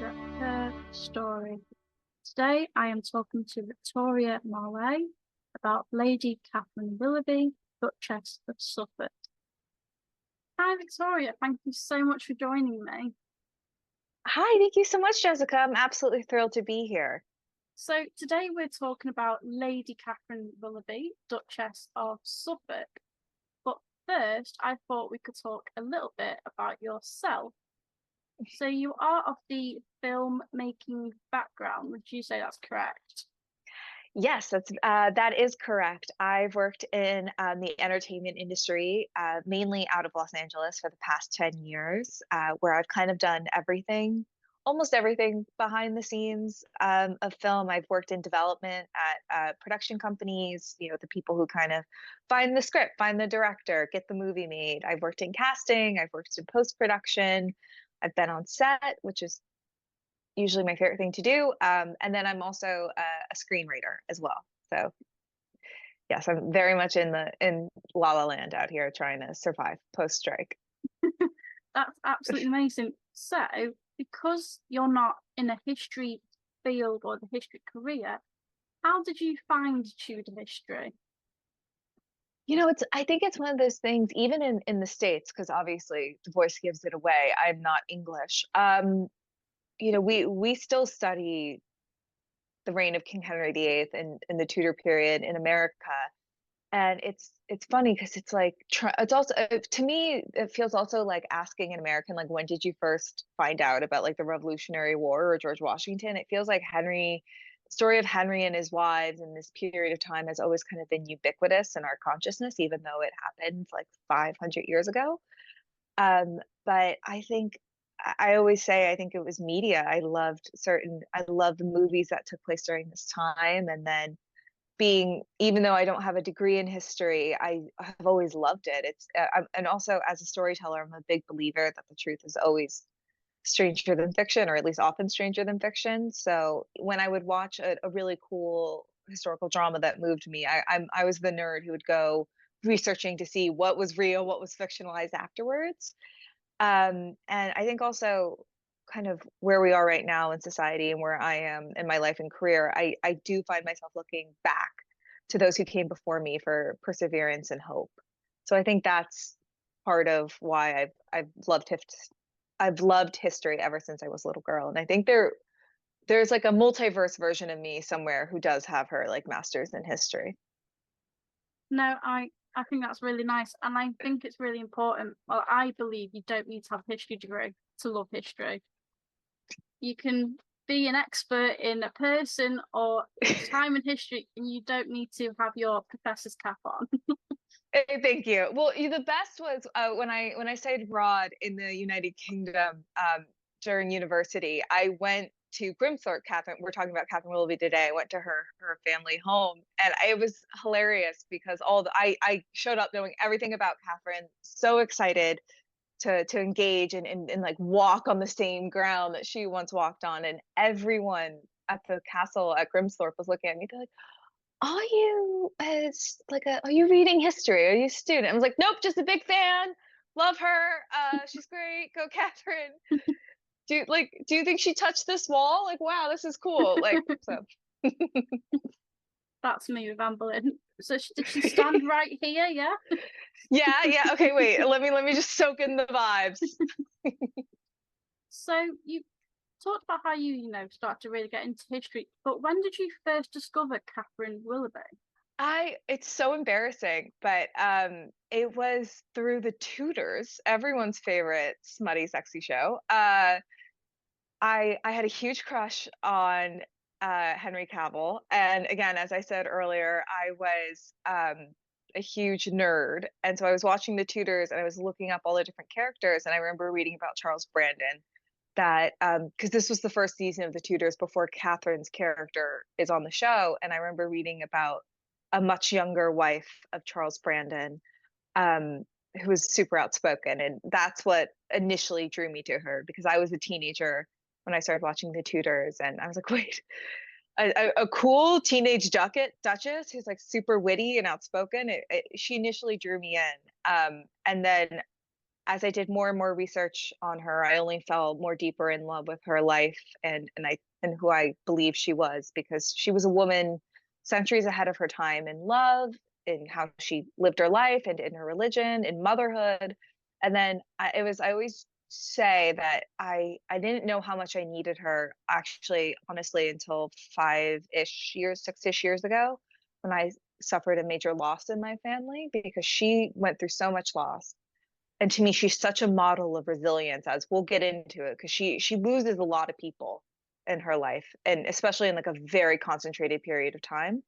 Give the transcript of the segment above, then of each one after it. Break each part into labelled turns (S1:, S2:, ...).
S1: under her story. Today I am talking to Victoria Marley about Lady Catherine Willoughby, Duchess of Suffolk. Hi Victoria, thank you so much for joining me.
S2: Hi, thank you so much, Jessica. I'm absolutely thrilled to be here.
S1: So today we're talking about Lady Catherine Willoughby, Duchess of Suffolk. But first, I thought we could talk a little bit about yourself. So you are of the filmmaking background. Would you say that's correct?
S2: Yes, that is correct. I've worked in the entertainment industry, mainly out of Los Angeles for the past 10 years, where I've kind of done everything, almost everything behind the scenes of film. I've worked in development at production companies, the people who kind of find the script, find the director, get the movie made. I've worked in casting, I've worked in post-production, I've been on set, which is usually my favorite thing to do. And then I'm also a screenwriter as well. So yes, I'm very much in La La Land out here trying to survive post strike.
S1: That's absolutely amazing. So, because you're not in a history field or the history career, how did you find Tudor history?
S2: I think it's one of those things, even in the States, because obviously the voice gives it away. I'm not English. We still study the reign of King Henry VIII and in the Tudor period in America. And it's funny because it's like it's also to me it feels also like asking an American like when did you first find out about like the Revolutionary War or George Washington? It feels like story of Henry and his wives in this period of time has always kind of been ubiquitous in our consciousness, even though it happened like 500 years ago. But I think I always say I think it was media. I loved the movies that took place during this time, and then even though I don't have a degree in history, I have always loved it. And also as a storyteller, I'm a big believer that the truth is always stranger than fiction, or at least often stranger than fiction. So when I would watch a really cool historical drama that moved me, I was the nerd who would go researching to see what was real, what was fictionalized afterwards. And I think also kind of where we are right now in society and where I am in my life and career, I do find myself looking back to those who came before me for perseverance and hope. So I think that's part of why I've loved history ever since I was a little girl. And I think there's like a multiverse version of me somewhere who does have her like master's in history.
S1: No, I think that's really nice, and I think it's really important. Well, I believe you don't need to have a history degree to love history. You can be an expert in a person or a time in history, and you don't need to have your professor's cap on.
S2: Thank you. Well, the best was when I studied abroad in the United Kingdom during university. I went to Grimthorpe. Catherine, we're talking about Catherine Willoughby today. I went to her family home, and it was hilarious because I showed up knowing everything about Catherine, so excited to engage and like walk on the same ground that she once walked on, and everyone at the castle at Grimthorpe was looking at me. They're like, are you are you reading history? Are you a student? I was like, nope, just a big fan. Love her. She's great. Go Catherine. Do you think she touched this wall? Like, wow, this is cool. Like, so
S1: That's me with Anne Boleyn. So did she stand right here? Yeah.
S2: yeah, yeah. Okay, wait. Let me just soak in the vibes.
S1: So you talked about how you start to really get into history, but when did you first discover Catherine Willoughby?
S2: It's so embarrassing, but it was through the Tudors, everyone's favorite smutty sexy show. I had a huge crush on Henry Cavill, and again, as I said earlier, I was a huge nerd, and so I was watching the Tudors and I was looking up all the different characters, and I remember reading about Charles Brandon that because this was the first season of the Tudors before Catherine's character is on the show, and I remember reading about a much younger wife of Charles Brandon who was super outspoken, and that's what initially drew me to her because I was a teenager when I started watching the Tudors, and I was like, wait, a cool teenage duchess who's like super witty and outspoken. She initially drew me in, and then as I did more and more research on her, I only fell more deeper in love with her life and who I believe she was, because she was a woman centuries ahead of her time in love, in how she lived her life, and in her religion, in motherhood. And then I always say that I didn't know how much I needed her, actually, honestly, until 5-ish years, 6-ish years ago, when I suffered a major loss in my family, because she went through so much loss. And to me, she's such a model of resilience, as we'll get into it, because she loses a lot of people in her life, and especially in like a very concentrated period of time.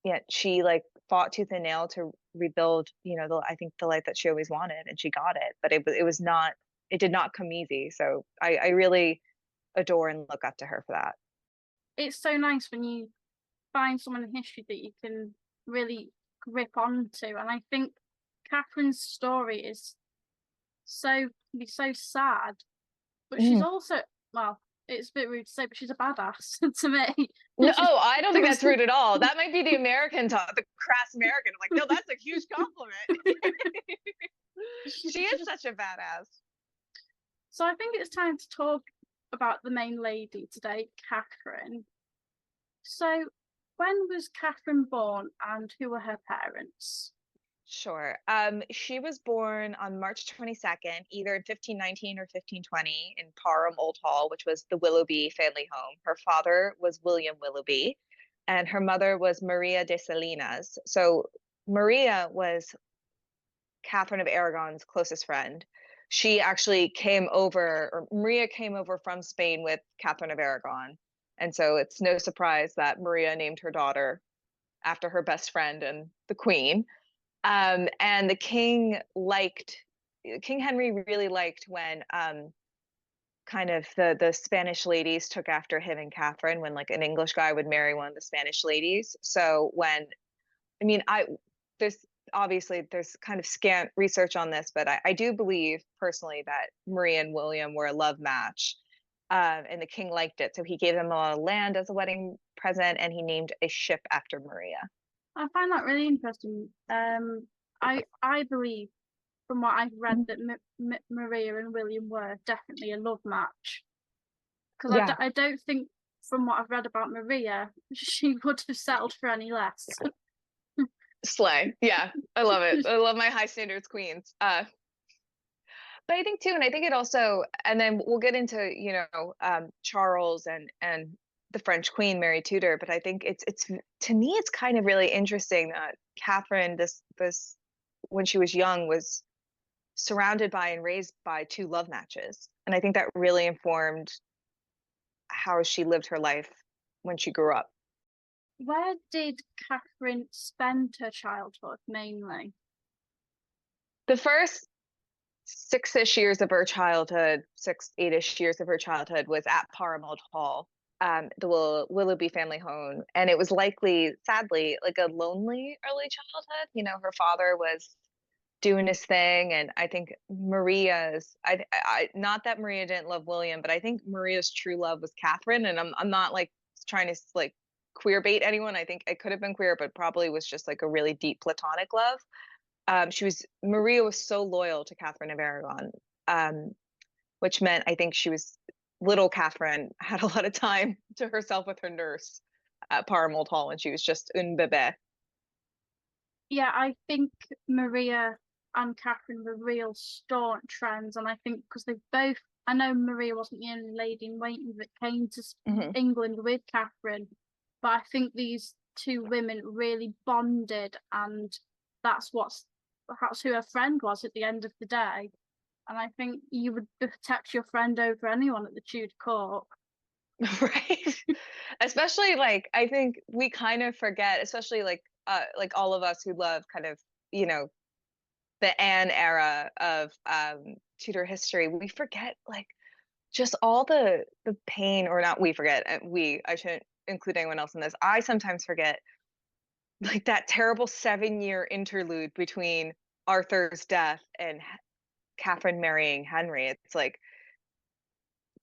S2: Yet she like fought tooth and nail to rebuild, I think the life that she always wanted, and she got it. But it was not, it did not come easy. So I really adore and look up to her for that.
S1: It's so nice when you find someone in history that you can really grip onto. And I think Catherine's story is so sad, but she's
S2: Mm.
S1: also, well, it's a bit rude to say, but she's a badass to me.
S2: No,
S1: She's,
S2: I don't
S1: she
S2: think
S1: was,
S2: that's rude at all. That might be the American talk, the crass American. I'm like, no, that's a huge compliment. She is
S1: just,
S2: such a badass.
S1: so I think it's time to talk about the main lady today, Catherine. So when was Catherine born and who were her parents?
S2: Sure. She was born on March 22nd, either in 1519 or 1520, in Parham Old Hall, which was the Willoughby family home. Her father was William Willoughby, and her mother was Maria de Salinas. So Maria was Catherine of Aragon's closest friend. She actually came over, or Maria came over from Spain with Catherine of Aragon. And so it's no surprise that Maria named her daughter after her best friend and the queen. And King Henry really liked when kind of the Spanish ladies took after him and Catherine, when like an English guy would marry one of the Spanish ladies. So when, I mean, there's obviously there's kind of scant research on this, but I do believe personally that Maria and William were a love match. And the king liked it. So he gave them a lot of land as a wedding present, and he named a ship after Maria.
S1: I find that really interesting. I believe from what I've read that Maria and William were definitely a love match, because
S2: Yeah.
S1: I don't think from what I've read about Maria she would have settled for any less.
S2: Slay. Yeah, I love it. I love my high standards queens. But I think too, and I think it also, and then we'll get into, Charles and the French Queen Mary Tudor. But I think it's to me, it's kind of really interesting that Catherine, this when she was young, was surrounded by and raised by two love matches, and I think that really informed how she lived her life when she grew up.
S1: Where did Catherine spend her childhood mainly?
S2: The first 6-ish years of her childhood, 8-ish years of her childhood, was at Parham Old Hall, the Willoughby family home. And it was likely, sadly, like a lonely early childhood. Her father was doing his thing. And I think not that Maria didn't love William, but I think Maria's true love was Catherine. And I'm not like trying to like queer bait anyone. I think it could have been queer, but probably was just like a really deep platonic love. Maria was so loyal to Catherine of Aragon, which meant I think little Catherine had a lot of time to herself with her nurse at Parham Old Hall when she was just un bébé.
S1: Yeah, I think Maria and Catherine were real staunch friends, and I think because they both, I know Maria wasn't the only lady in waiting that came to England with Catherine, but I think these two women really bonded, and that's who her friend was at the end of the day. And I think you would protect your friend over anyone at the Tudor court.
S2: Right. Especially like I think we kind of forget, especially like all of us who love kind of, the Anne era of Tudor history, we forget like just all the pain, or not we forget, I shouldn't include anyone else in this. I sometimes forget like that terrible 7-year interlude between Arthur's death and Catherine marrying Henry. It's like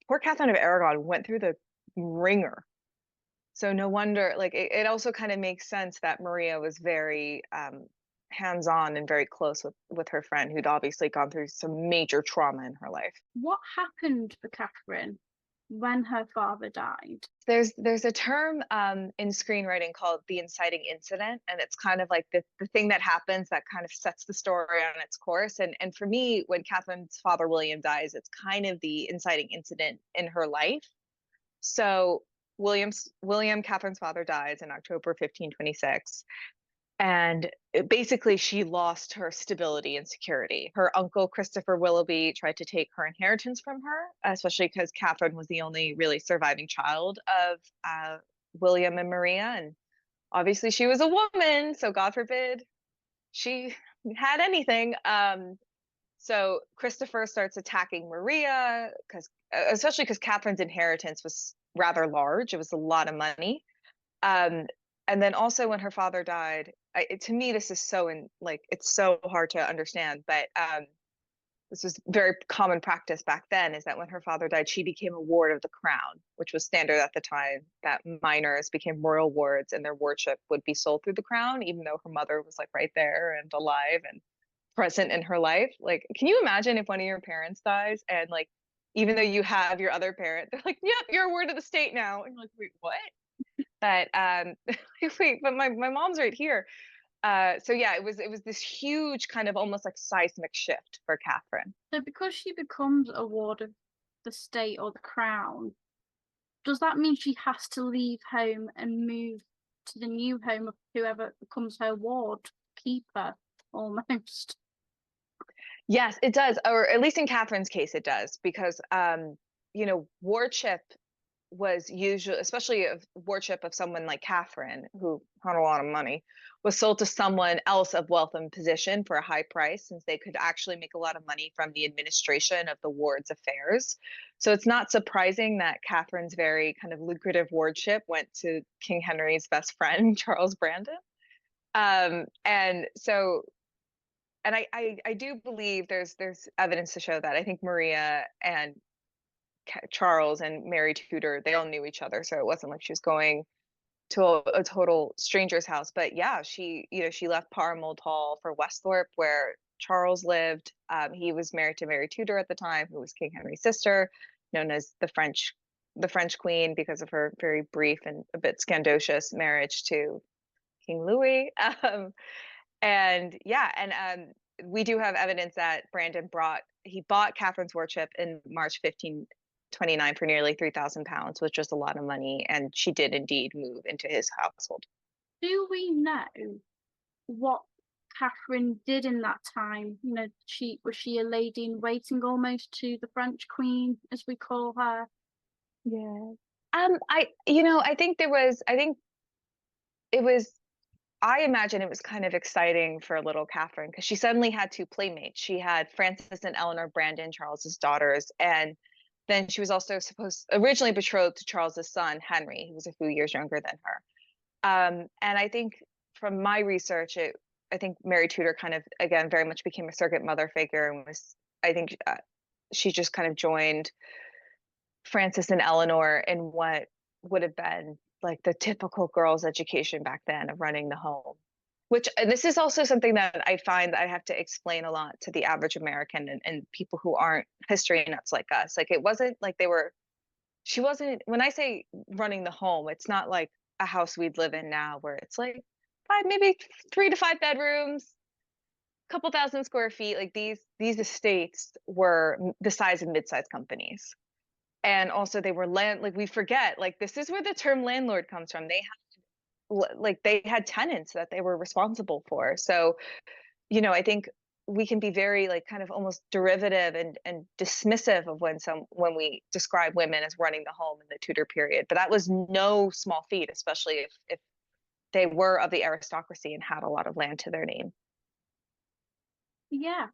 S2: poor Catherine of Aragon went through the ringer. So no wonder, like it also kind of makes sense that Maria was very hands-on and very close with her friend who'd obviously gone through some major trauma in her life.
S1: What happened for Catherine when her father died?
S2: There's a term in screenwriting called the inciting incident, and it's kind of like the thing that happens that kind of sets the story on its course. And for me, when Catherine's father William dies, it's kind of the inciting incident in her life. So William, Catherine's father, dies in October 1526, and basically she lost her stability and security. Her uncle Christopher Willoughby tried to take her inheritance from her, especially because Catherine was the only really surviving child of William and Maria, and obviously she was a woman, so God forbid she had anything. So Christopher starts attacking Maria because, especially because Catherine's inheritance was rather large; it was a lot of money. Um, and then also when her father died, to me this is like it's so hard to understand, but this was very common practice back then, is that when her father died, she became a ward of the crown, which was standard at the time, that minors became royal wards and their wardship would be sold through the crown, even though her mother was like right there and alive and present in her life. Like, can you imagine if one of your parents dies and like, even though you have your other parent, they're like, yep, you're a ward of the state now. And you're like, wait, what? But wait, but my mom's right here. So yeah, it was this huge kind of almost like seismic shift for Catherine.
S1: So because she becomes a ward of the state or the crown, does that mean she has to leave home and move to the new home of whoever becomes her ward, keeper, almost?
S2: Yes, it does, or at least in Catherine's case, it does, because wardship was usually, especially of wardship of someone like Catherine, who had a lot of money, was sold to someone else of wealth and position for a high price, since they could actually make a lot of money from the administration of the ward's affairs. So it's not surprising that Catherine's very kind of lucrative wardship went to King Henry's best friend, Charles Brandon. And so, and I do believe there's evidence to show that. I think Maria and Charles and Mary Tudor, they all knew each other, so it wasn't like she was going to a total stranger's house. But yeah, she left Parmold Hall for Westhorpe, where Charles lived. He was married to Mary Tudor at the time, who was King Henry's sister, known as the French Queen, because of her very brief and a bit scandalous marriage to King Louis. And yeah, and we do have evidence that Brandon bought Catherine's wardship in March 1529 for nearly £3,000, which was a lot of money, and she did indeed move into his household.
S1: Do we know what Catherine did in that time? Was she a lady in waiting almost to the French Queen, as we call her?
S2: Yeah. I think it was I imagine it was kind of exciting for little Catherine, because she suddenly had two playmates. She had Frances and Eleanor Brandon, Charles's daughters, and then she was also originally betrothed to Charles's son, Henry, who was a few years younger than her. And I think from my research, I think Mary Tudor kind of, again, very much became a surrogate mother figure, and I think she just kind of joined Frances and Eleanor in what would have been like the typical girl's education back then of running the home. And this is also something that I find that I have to explain a lot to the average American and people who aren't history nuts like us. Like, it wasn't like she wasn't, when I say running the home, it's not like a house we'd live in now where it's like maybe 3 to 5 bedrooms, couple thousand square feet. Like, these estates were the size of mid-sized companies. And also they were like, we forget, like, this is where the term landlord comes from. They had tenants that they were responsible for. So, I think we can be very like kind of almost derivative and dismissive of when we describe women as running the home in the Tudor period. But that was no small feat, especially if they were of the aristocracy and had a lot of land to their name.
S1: Yeah.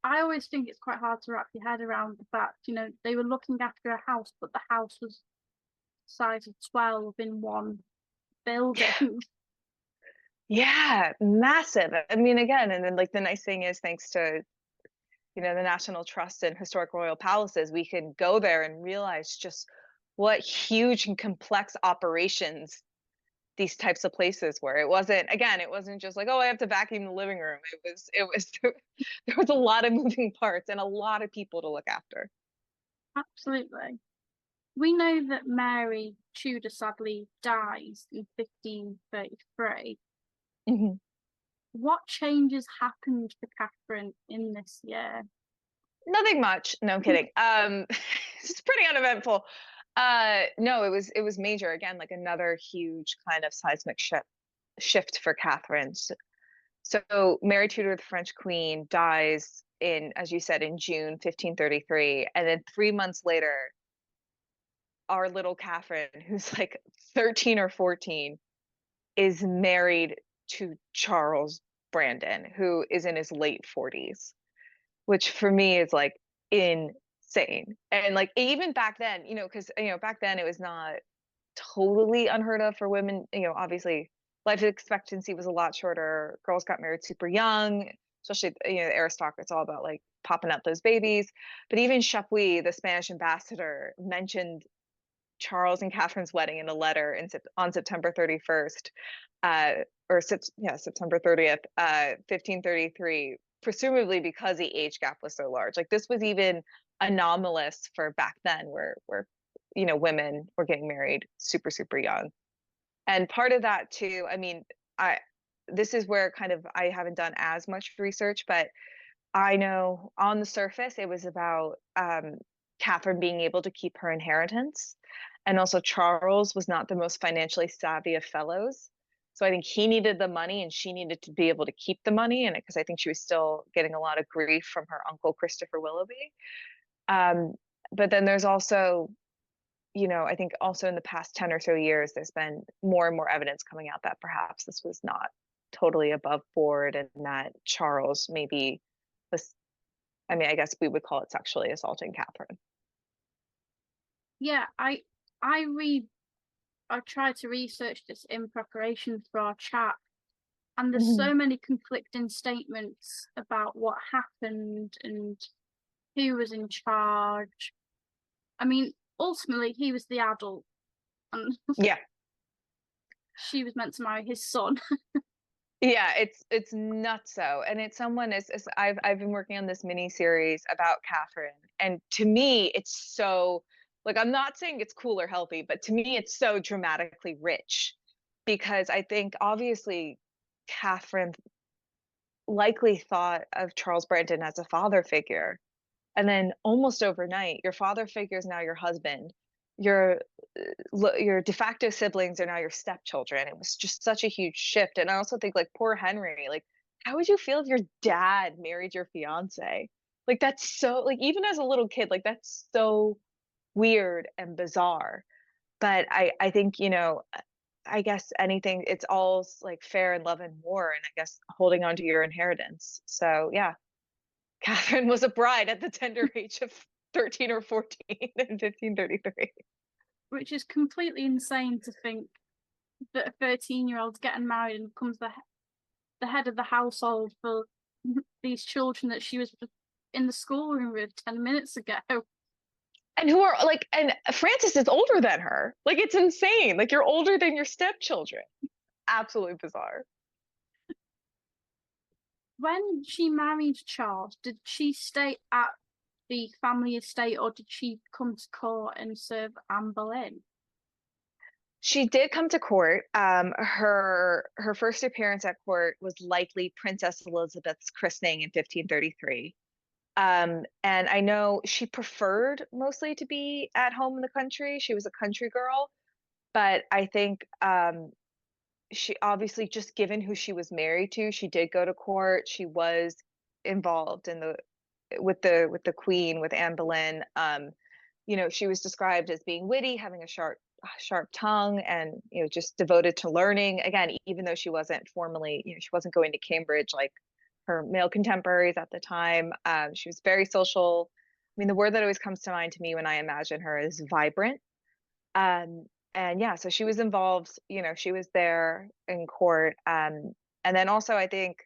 S1: I always think it's quite hard to wrap your head around the fact, they were looking after a house, but the house was the size of 12 in one building.
S2: Yeah, massive. I mean, again, and then like the nice thing is, thanks to the National Trust and Historic Royal Palaces, we can go there and realize just what huge and complex operations these types of places where it wasn't just like, oh, I have to vacuum the living room. It was there was a lot of moving parts and a lot of people to look after.
S1: Absolutely. We know that Mary Tudor sadly dies in 1533.
S2: Mhm.
S1: What changes happened for Catherine in this year?
S2: Nothing much. No, I'm kidding. It's pretty uneventful. No, it was major. Again, like another huge kind of seismic shift for Catherine. So Mary Tudor, the French queen, dies in, as you said, in June 1533, and then 3 months later, our little Catherine, who's like 13 or 14, is married to Charles Brandon, who is in his late 40s, which for me is like insane. And like even back then, because back then it was not totally unheard of for women. Obviously life expectancy was a lot shorter. Girls got married super young, especially the aristocrats, all about like popping out those babies. But even Chapuis, the Spanish ambassador, mentioned Charles and Catherine's wedding in a letter on September 31st, September 30th, 1533, presumably because the age gap was so large. Like this was even anomalous for back then, where women were getting married super super young. And part of that too, I mean, I this is where kind of I haven't done as much research, but I know on the surface it was about Catherine being able to keep her inheritance. And also, Charles was not the most financially savvy of fellows. So I think he needed the money and she needed to be able to keep the money. And because I think she was still getting a lot of grief from her uncle, Christopher Willoughby. Um, but then there's also, I think also in the past 10 or so years, there's been more and more evidence coming out that perhaps this was not totally above board and that Charles maybe was, I mean, I guess we would call it sexually assaulting Catherine.
S1: Yeah, I read I tried to research this in preparation for our chat, and there's
S2: Mhm.
S1: so many conflicting statements about what happened and who was in charge. I mean, ultimately, he was the adult, and
S2: Yeah.
S1: she was meant to marry his son.
S2: Yeah, it's nuts so. And it's someone as I've been working on this mini series about Catherine. And to me, it's so like I'm not saying it's cool or healthy, but to me it's so dramatically rich because I think obviously Catherine likely thought of Charles Brandon as a father figure. And then almost overnight, your father figure is now your husband. Your your de facto siblings are now your stepchildren. It was just such a huge shift. And I also think like poor Henry, like how would you feel if your dad married your fiance? Like that's so like even as a little kid, like that's so weird and bizarre. But I think, I guess anything, it's all like fair in love and war, and I guess holding on to your inheritance. So yeah, Catherine was a bride at the tender age of 13 or 14 in 1533.
S1: Which is completely insane to think that a 13-year-old's getting married and becomes the head of the household for these children that she was in the schoolroom with 10 minutes ago.
S2: And who are like, and Frances is older than her. Like, it's insane. Like, you're older than your stepchildren. Absolutely bizarre.
S1: When she married Charles, did she stay at the family estate or did she come to court and serve Anne Boleyn?
S2: She did come to court. Her first appearance at court was likely Princess Elizabeth's christening in 1533. And I know she preferred mostly to be at home in the country. She was a country girl, but I think she obviously just given who she was married to, she did go to court. She was involved in the with the queen, with Anne Boleyn. She was described as being witty, having a sharp tongue, and just devoted to learning. Again, even though she wasn't formally, she wasn't going to Cambridge like her male contemporaries at the time. She was very social. I mean, the word that always comes to mind to me when I imagine her is vibrant. Um, and yeah, so she was involved, she was there in court. And then also I think,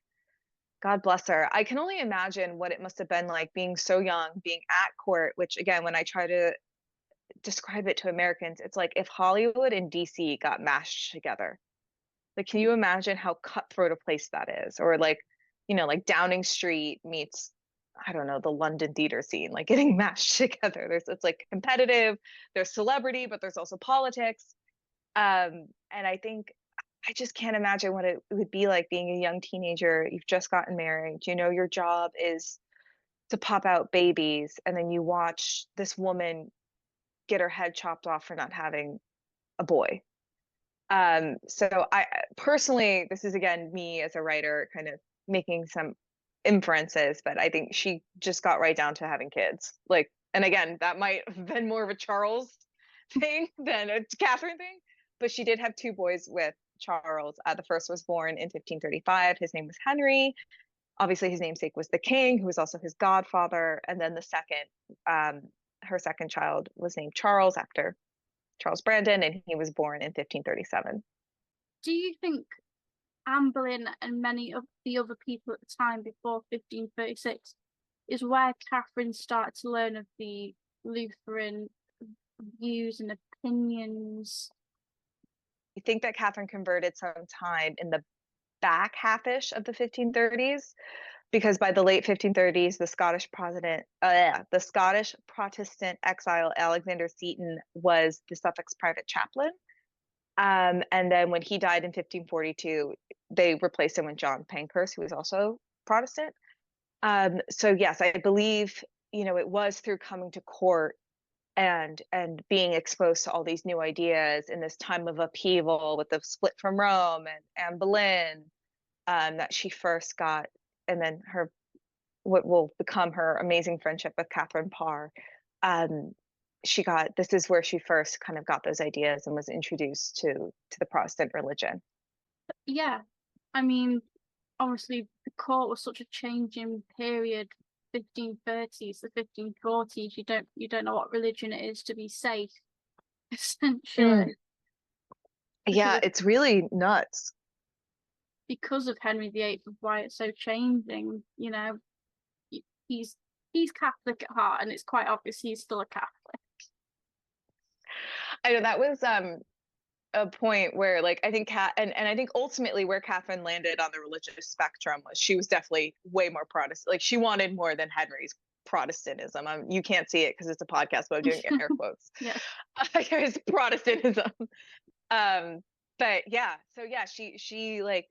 S2: God bless her, I can only imagine what it must have been like being so young, being at court, which again, when I try to describe it to Americans, it's like if Hollywood and DC got mashed together. Like, can you imagine how cutthroat a place that is? Or like, like Downing Street meets, I don't know, the London theater scene, like getting mashed together. It's like competitive, there's celebrity, but there's also politics. And I think I just can't imagine what it would be like being a young teenager. You've just gotten married, your job is to pop out babies, and then you watch this woman get her head chopped off for not having a boy. So I personally, this is again me as a writer kind of making some inferences, but I think she just got right down to having kids. Like, and again, that might have been more of a Charles thing than a Catherine thing, but she did have two boys with Charles. The first was born in 1535. His name was Henry. Obviously, his namesake was the king, who was also his godfather. And then the second, her second child was named Charles after Charles Brandon, and he was born in 1537.
S1: Do you think Anne Boleyn and many of the other people at the time before 1536 is where Catherine started to learn of the Lutheran views and opinions?
S2: I think that Catherine converted sometime in the back half-ish of the 1530s, because by the late 1530s, the Scottish Protestant exile Alexander Seton was the Suffolk's private chaplain. And then when he died in 1542, they replaced him with John Pankhurst, who was also Protestant. So yes, I believe, it was through coming to court and being exposed to all these new ideas in this time of upheaval with the split from Rome and Anne Boleyn, that she first got, and then what will become her amazing friendship with Catherine Parr. This is where she first kind of got those ideas and was introduced to the Protestant religion.
S1: Yeah, I mean, obviously the court was such a changing period. 1530s, the 1540s. You don't know what religion it is to be safe, essentially.
S2: Yeah, it's really nuts.
S1: Because of Henry VIII, of why it's so changing. He's Catholic at heart, and it's quite obvious he's still a Catholic.
S2: I know that was a point where, like, I think and I think ultimately where Catherine landed on the religious spectrum was she was definitely way more Protestant. Like, she wanted more than Henry's Protestantism. You can't see it because it's a podcast, but I'm doing air quotes.
S1: Yeah.
S2: It's Protestantism. But yeah, so yeah, she like,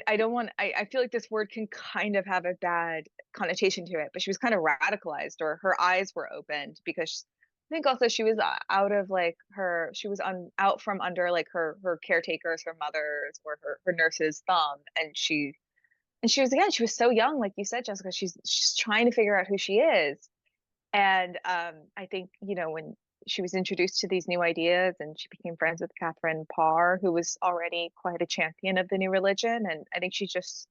S2: I don't want, I feel like this word can kind of have a bad connotation to it, but she was kind of radicalized, or her eyes were opened, because I think also she was out from under like her caretakers, her mothers, or her nurse's thumb, and she was so young, like you said, Jessica. She's trying to figure out who she is, and I think, when she was introduced to these new ideas and she became friends with Catherine Parr, who was already quite a champion of the new religion, and I think she just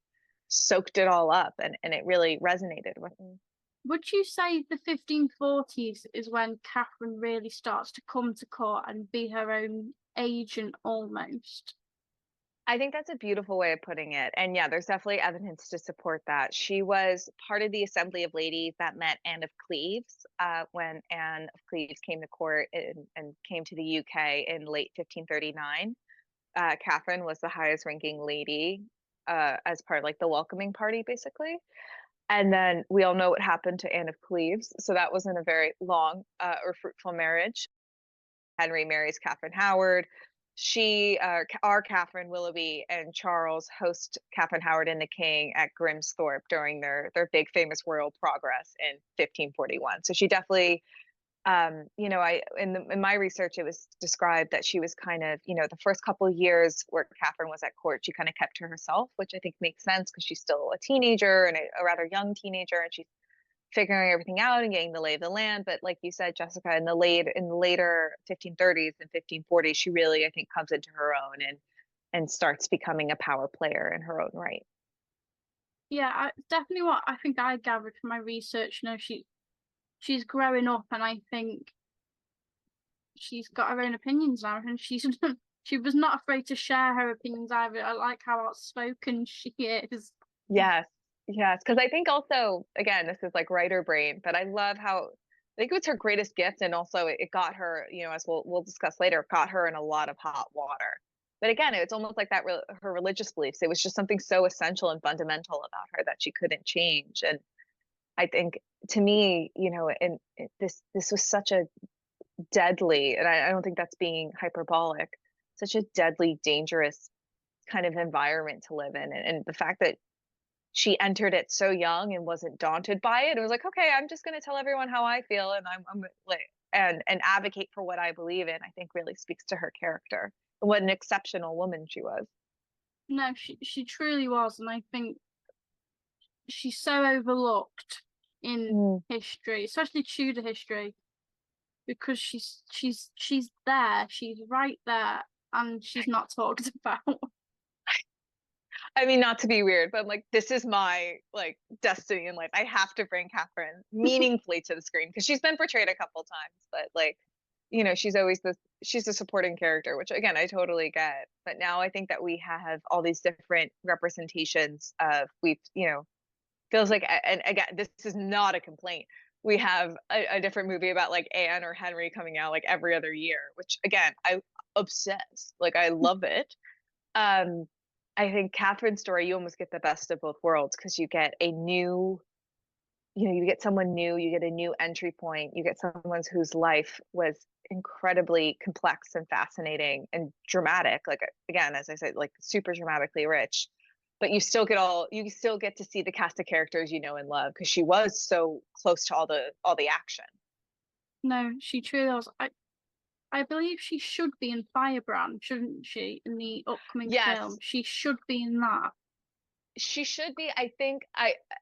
S2: soaked it all up, and it really resonated with me.
S1: Would you say the 1540s is when Catherine really starts to come to court and be her own agent almost?
S2: I think that's a beautiful way of putting it. And yeah, there's definitely evidence to support that. She was part of the Assembly of Ladies that met Anne of Cleves, when Anne of Cleves came to court and came to the UK in late 1539. Catherine was the highest ranking lady, as part of like the welcoming party, basically. And then we all know what happened to Anne of Cleves. So that wasn't a very long or fruitful marriage. Henry marries Catherine Howard. Our Catherine Willoughby and Charles host Catherine Howard and the King at Grimsthorpe during their big famous royal progress in 1541. So she definitely, in my research, it was described that she was kind of, the first couple of years where Catherine was at court, she kind of kept to herself, which I think makes sense because she's still a teenager, and a rather young teenager, and she's figuring everything out and getting the lay of the land. But like you said, Jessica, in the later 1530s and 1540s, she really, I think, comes into her own and starts becoming a power player in her own right.
S1: Yeah, definitely what I think I gathered from my research. She's growing up, and I think she's got her own opinions now, and she was not afraid to share her opinions either. I like how outspoken she is.
S2: Yes, because I think also, again, this is like writer brain, but I love how, I think it was her greatest gift, and also it got her, as we'll discuss later, got her in a lot of hot water. But again, it's almost like that her religious beliefs. It was just something so essential and fundamental about her that she couldn't change. And I think, to me, and this was such a deadly, and I don't think that's being hyperbolic, such a deadly, dangerous kind of environment to live in. And the fact that she entered it so young and wasn't daunted by it. It was like, okay, I'm just going to tell everyone how I feel, and I'm like, and advocate for what I believe in. I think really speaks to her character and what an exceptional woman she was.
S1: No, she truly was, and I think she's so overlooked in history, especially Tudor history, because she's there, she's right there, and she's not talked about.
S2: I mean, not to be weird, but like, this is my like destiny in life. I have to bring Catherine meaningfully to the screen because she's been portrayed a couple times, but like, she's always she's a supporting character, which again, I totally get. But now I think that we have all these different representations of feels like, and again, this is not a complaint. We have a different movie about like Anne or Henry coming out like every other year, which again, I obsess. Like, I love it. I think Catherine's story, you almost get the best of both worlds because you get a new, you get someone new, you get a new entry point, you get someone whose life was incredibly complex and fascinating and dramatic. Like, again, as I said, like super dramatically rich, but you still get to see the cast of characters you know and love because she was so close to all the action.
S1: No, she truly was. I believe she should be in Firebrand, shouldn't she? In the upcoming film, she should be in that.
S2: She should be. I think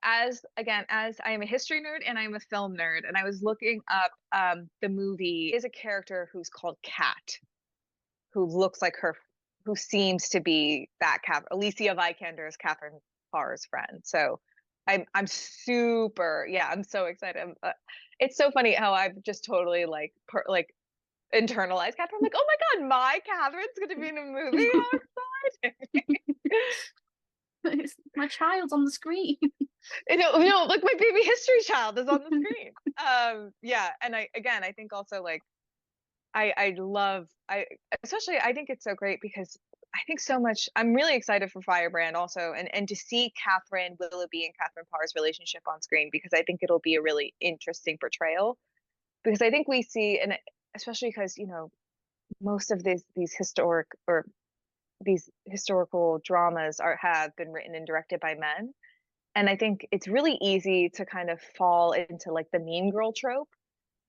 S2: as I am a history nerd and I'm a film nerd, and I was looking up the movie is a character who's called Kat, who looks like her, who seems to be that Alicia Vikander is Catherine Parr's friend. So I'm super, I'm so excited. It's so funny how I've just totally like internalized Catherine. I'm like, oh my god, my Catherine's going to be in a movie. How exciting!
S1: My child's on the screen.
S2: No, like my baby history child is on the screen. And I think also like I love especially I think it's so great because I think so much. I'm really excited for Firebrand also, and to see Catherine Willoughby and Catherine Parr's relationship on screen, because I think it'll be a really interesting portrayal. Because I think we see, and especially because most of these historical dramas have been written and directed by men, and I think it's really easy to kind of fall into like the mean girl trope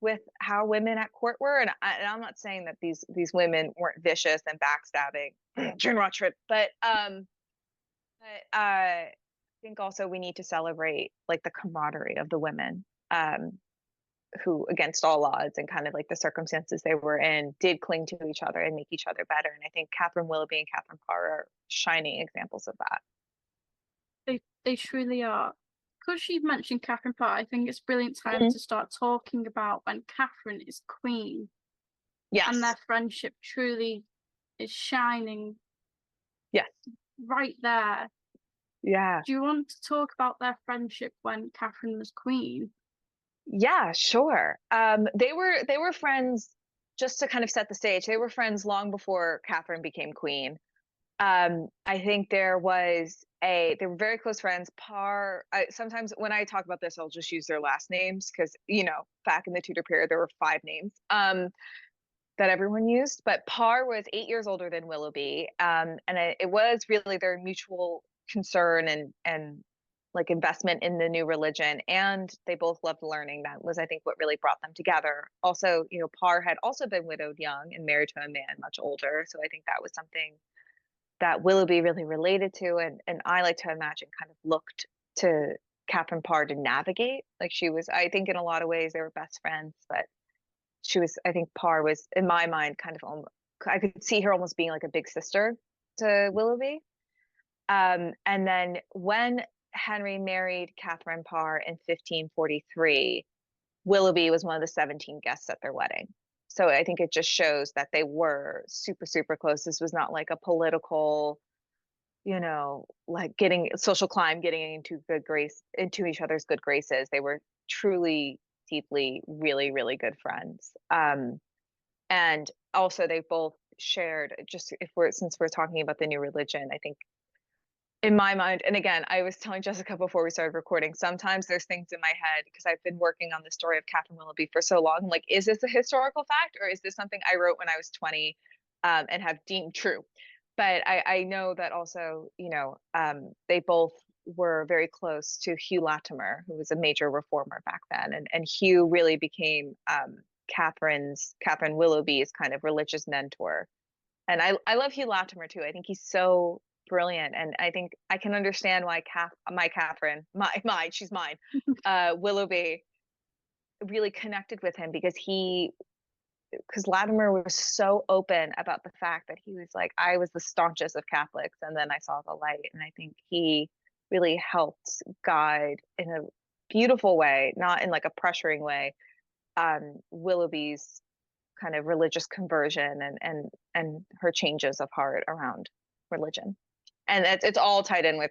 S2: with how women at court were. And I'm not saying that these women weren't vicious and backstabbing during road trip, but I think also we need to celebrate like the camaraderie of the women who, against all odds and kind of like the circumstances they were in, did cling to each other and make each other better. And I think Catherine Willoughby and Catherine Parr are shining examples of that.
S1: They truly are. Because you've mentioned Catherine Parr, I think it's brilliant time to start talking about when Catherine is queen.
S2: Yes.
S1: And their friendship truly is shining.
S2: Yes.
S1: Right there.
S2: Yeah.
S1: Do you want to talk about their friendship when Catherine was queen?
S2: Yeah, sure. They were friends, just to kind of set the stage. They were friends long before Catherine became queen. I think they were very close friends. Parr, sometimes when I talk about this, I'll just use their last names because, back in the Tudor period, there were 5 names that everyone used. But Parr was 8 years older than Willoughby. And it was really their mutual concern and like investment in the new religion. And they both loved learning. That was, I think, what really brought them together. Also, Parr had also been widowed young and married to a man much older. So I think that was something that Willoughby really related to, and I like to imagine kind of looked to Catherine Parr to navigate. Like, she was, I think in a lot of ways they were best friends, but I think Parr was, in my mind, kind of I could see her almost being like a big sister to Willoughby. And then when Henry married Catherine Parr in 1543, Willoughby was one of the 17 guests at their wedding. So I think it just shows that they were super, super close. This was not like a political, like getting social climb, getting into each other's good graces. They were truly, deeply, really, really good friends. And also they both shared, just since we're talking about the new religion, I think in my mind, and again, I was telling Jessica before we started recording, sometimes there's things in my head because I've been working on the story of Catherine Willoughby for so long. I'm like, is this a historical fact or is this something I wrote when I was 20 and have deemed true? But I know that also, they both were very close to Hugh Latimer, who was a major reformer back then. And Hugh really became Catherine Willoughby's kind of religious mentor. And I love Hugh Latimer too. I think he's so brilliant, and I think I can understand why she's mine, Willoughby really connected with him because Latimer was so open about the fact that he was like, I was the staunchest of Catholics, and then I saw the light, and I think he really helped guide in a beautiful way, not in like a pressuring way, Willoughby's kind of religious conversion and her changes of heart around religion. And it's all tied in with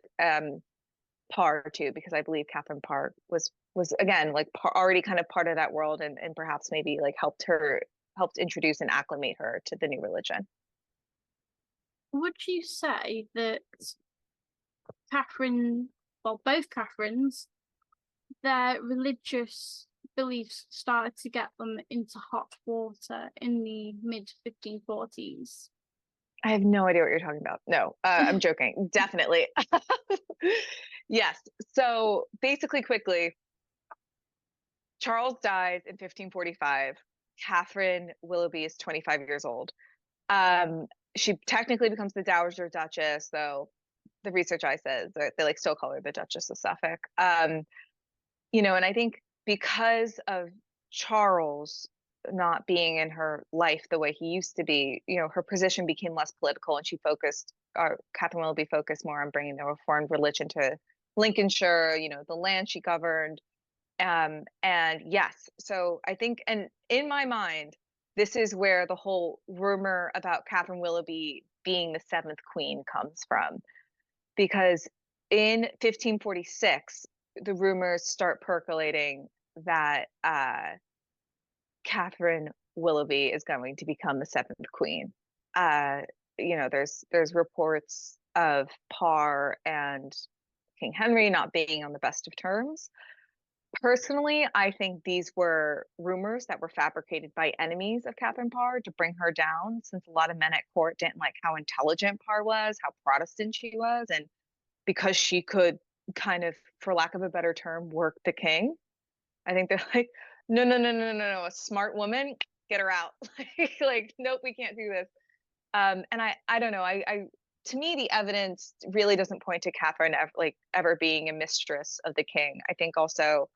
S2: Parr too, because I believe Catherine Parr was again like already kind of part of that world, and perhaps maybe like helped introduce and acclimate her to the new religion.
S1: Would you say that both Catherines, their religious beliefs started to get them into hot water in the mid 1540s?
S2: I have no idea what you're talking about. No, I'm joking. Definitely. Yes. So basically, quickly, Charles dies in 1545. Catherine Willoughby is 25 years old. She technically becomes the Dowager Duchess, though the research I said they like still call her the Duchess of Suffolk. And I think because of Charles not being in her life the way he used to be, her position became less political, and Catherine Willoughby focused more on bringing the Reformed religion to Lincolnshire, the land she governed. And yes, so I think, and in my mind, this is where the whole rumor about Catherine Willoughby being the seventh queen comes from, because in 1546, the rumors start percolating that Catherine Willoughby is going to become the seventh queen. There's reports of Parr and King Henry not being on the best of terms. Personally, I think these were rumors that were fabricated by enemies of Catherine Parr to bring her down, since a lot of men at court didn't like how intelligent Parr was, how Protestant she was, and because she could kind of, for lack of a better term, work the king. I think they're like, no, a smart woman, get her out. like, nope, we can't do this. And I don't know. To me, the evidence really doesn't point to Catherine ever being a mistress of the king. I think also,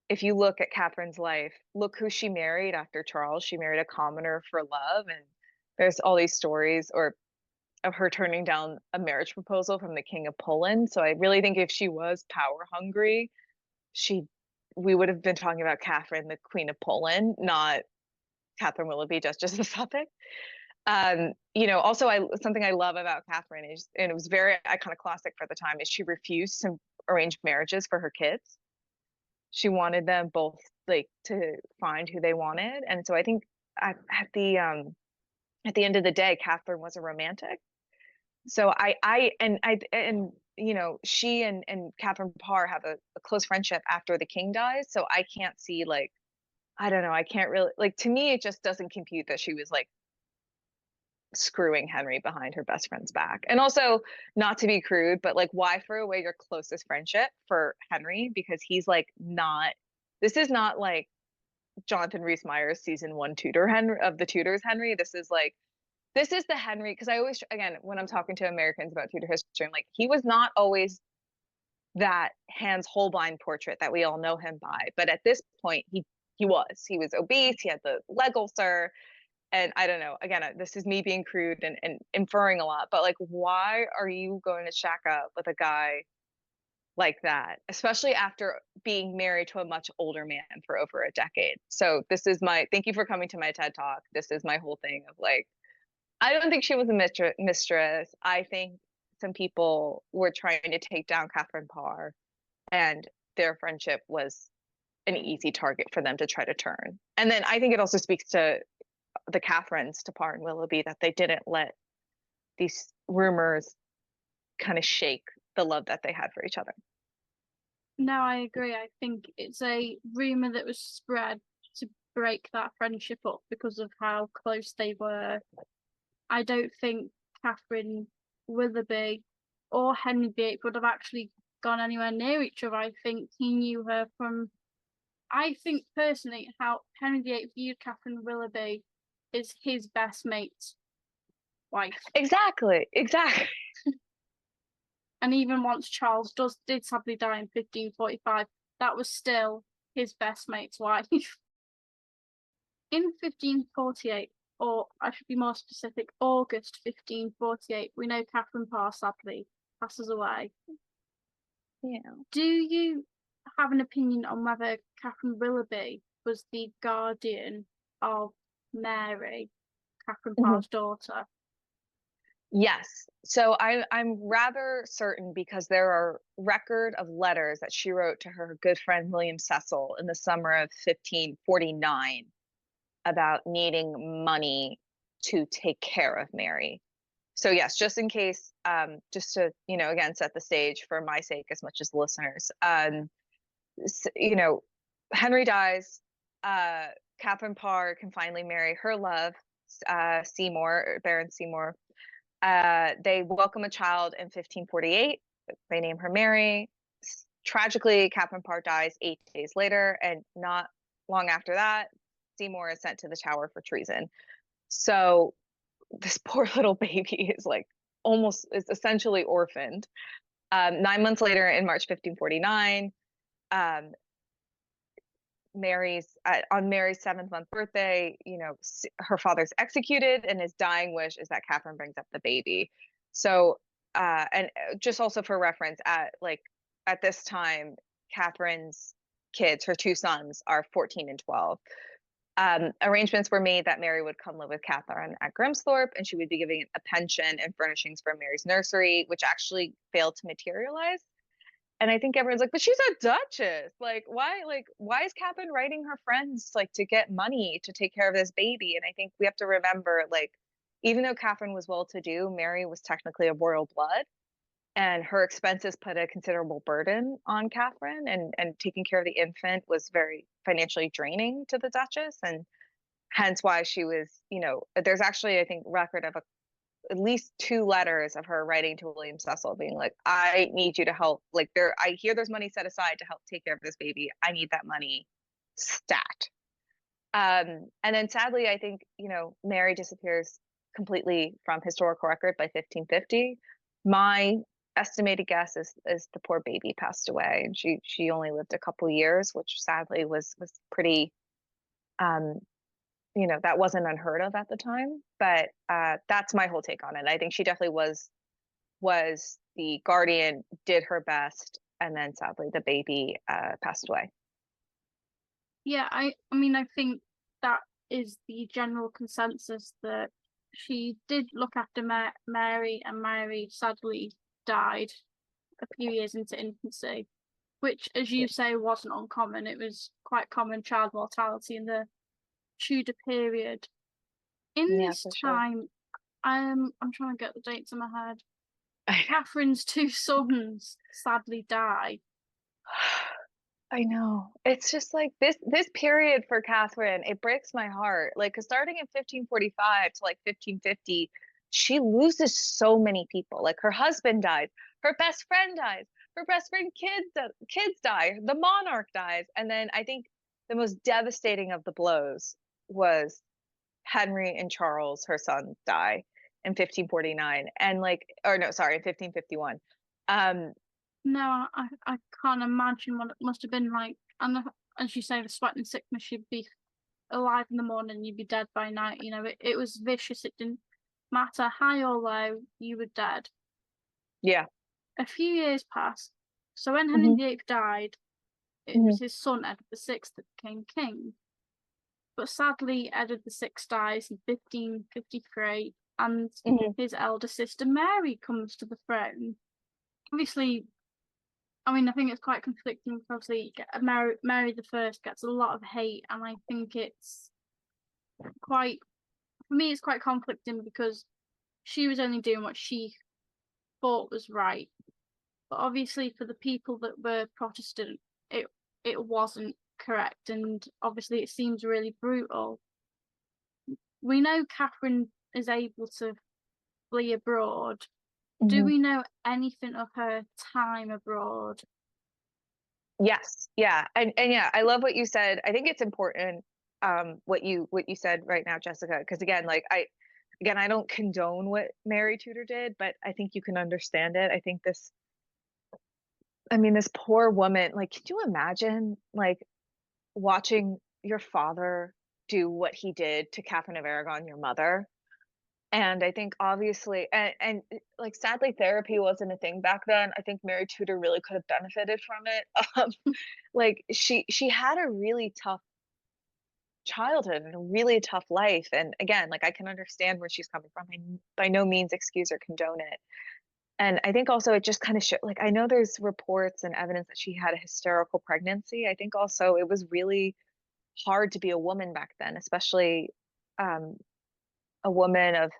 S2: if you look at Catherine's life, look who she married after Charles. She married a commoner for love, and there's all these stories of her turning down a marriage proposal from the King of Poland. So I really think if she was power hungry, we would have been talking about Catherine, the Queen of Poland, not Catherine Willoughby, Duchess of Suffolk. Also, something I love about Catherine is, and it was very iconoclastic for the time, is she refused to arrange marriages for her kids. She wanted them both to find who they wanted, and so I think at the end of the day, Catherine was a romantic. So she and Catherine Parr have a close friendship after the king dies. So I can't see I don't know. I can't really to me, it just doesn't compute that she was screwing Henry behind her best friend's back. And also, not to be crude, but why throw away your closest friendship for Henry? Because he's this is not Jonathan Rhys-Meyer's season 1 Tudor Henry of the Tudors Henry. This is the Henry, because I always, again, when I'm talking to Americans about Tudor history, I'm like, he was not always that Hans Holbein portrait that we all know him by. But at this point, he was obese, he had the leg ulcer, and I don't know, again, this is me being crude and inferring a lot, but why are you going to shack up with a guy like that, especially after being married to a much older man for over a decade? So thank you for coming to my TED Talk. This is my whole thing of I don't think she was a mistress. I think some people were trying to take down Catherine Parr, and their friendship was an easy target for them to try to turn. And then I think it also speaks to the Catherines to pardon Willoughby, that they didn't let these rumors kind of shake the love that they had for each other.
S1: No, I agree. I think it's a rumor that was spread to break that friendship up because of how close they were. I don't think Catherine Willoughby or Henry VIII would have actually gone anywhere near each other. I think he knew her from. I think personally, how Henry VIII viewed Catherine Willoughby is his best mate's wife.
S2: Exactly.
S1: And even once Charles did sadly die in 1545, that was still his best mate's wife. In 1548, or I should be more specific, August 1548, we know Catherine Parr sadly passes away.
S2: Yeah.
S1: Do you have an opinion on whether Catherine Willoughby was the guardian of Mary, Catherine Parr's daughter?
S2: Yes. So I'm rather certain, because there are record of letters that she wrote to her good friend William Cecil in the summer of 1549 about needing money to take care of Mary. So yes, just in case, just to, again, set the stage for my sake as much as the listeners. Henry dies. Catherine Parr can finally marry her love, Seymour, Baron Seymour. They welcome a child in 1548. They name her Mary. Tragically, Catherine Parr dies 8 days later, and not long after that, Seymour is sent to the Tower for treason. So this poor little baby is is essentially orphaned. 9 months later, in March 1549, on Mary's 7th-month birthday, her father's executed, and his dying wish is that Catherine brings up the baby. So, and just also for reference, at this time, Catherine's kids, her 2 sons, are 14 and 12. Arrangements were made that Mary would come live with Catherine at Grimsthorpe, and she would be giving a pension and furnishings for Mary's nursery, which actually failed to materialize. And I think everyone's like, but she's a duchess. Why is Catherine writing her friends to get money to take care of this baby? And I think we have to remember, even though Catherine was well-to-do, Mary was technically of royal blood, and her expenses put a considerable burden on Catherine, and taking care of the infant was very financially draining to the Duchess, and hence why she was, there's actually, I think, record of at least 2 letters of her writing to William Cecil being like, I need you to help. I hear there's money set aside to help take care of this baby. I need that money stat. And then sadly, I think, Mary disappears completely from historical record by 1550. My estimated guess is the poor baby passed away, and she only lived a couple years, which sadly was pretty, that wasn't unheard of at the time. But that's my whole take on it. I think she definitely was the guardian, did her best, and then sadly the baby passed away.
S1: Yeah, I mean, I think that is the general consensus, that she did look after Mary, and Mary sadly died a few years into infancy, which, as you say, wasn't uncommon. It was quite common child mortality in the Tudor period. In this time, I'm trying to get the dates in my head. Catherine's 2 sons sadly died.
S2: I know. It's just this period for Catherine, it breaks my heart. Because starting in 1545 to 1550, she loses so many people. Her husband dies, her best friend dies, her best friend kids die, the monarch dies, and then I think the most devastating of the blows was Henry and Charles, her sons, die in 1549, and or no, sorry, in 1551.
S1: No, I can't imagine what it must have been like. And as you say, the sweat and sickness, you'd be alive in the morning, you'd be dead by night. It was vicious. It didn't matter high or low, you were dead.
S2: Yeah.
S1: A few years passed. So when Henry VIII died, it was his son Edward VI that became king. But sadly, Edward VI dies in 1553, and his elder sister Mary comes to the throne. Obviously, I mean, I think it's quite conflicting, because obviously Mary the First gets a lot of hate, and I think it's quite for me, it's quite conflicting because she was only doing what she thought was right. But obviously, for the people that were Protestant, it wasn't correct, and obviously, it seems really brutal. We know Catherine is able to flee abroad. Do we know anything of her time abroad?
S2: Yes. Yeah. And yeah, I love what you said. I think it's important what you said right now, Jessica, because again, like I don't condone what Mary Tudor did, but I think you can understand it. I think this poor woman, like, can you imagine like watching your father do what he did to Catherine of Aragon, your mother? And I think obviously, and like sadly, therapy wasn't a thing back then. I think Mary Tudor really could have benefited from it. Like she had a really tough childhood and a really tough life. And again, like I can understand where she's coming from. I by no means excuse or condone it. And I think also it just kind of like I know there's reports and evidence that she had a hysterical pregnancy. I think also it was really hard to be a woman back then, especially um, a woman of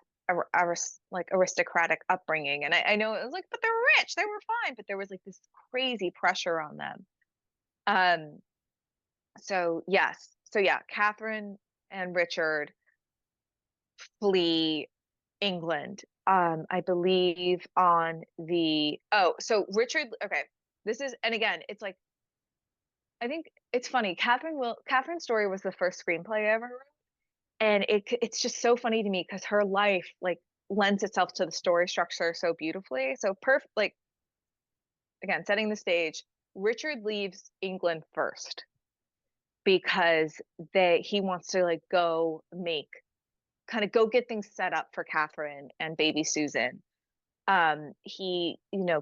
S2: like aristocratic upbringing. And I know it was like, but they're rich, they were fine, but there was like this crazy pressure on them. Um, so yes, so yeah, Catherine and Richard flee England. I believe on the so Richard. Okay, this is and again, it's like I think it's funny. Catherine's story was the first screenplay I ever wrote, and it's just so funny to me because her life like lends itself to the story structure so beautifully. So perfect, like again, setting the stage. Richard leaves England first because he wants to like go get things set up for Catherine and baby Susan. He,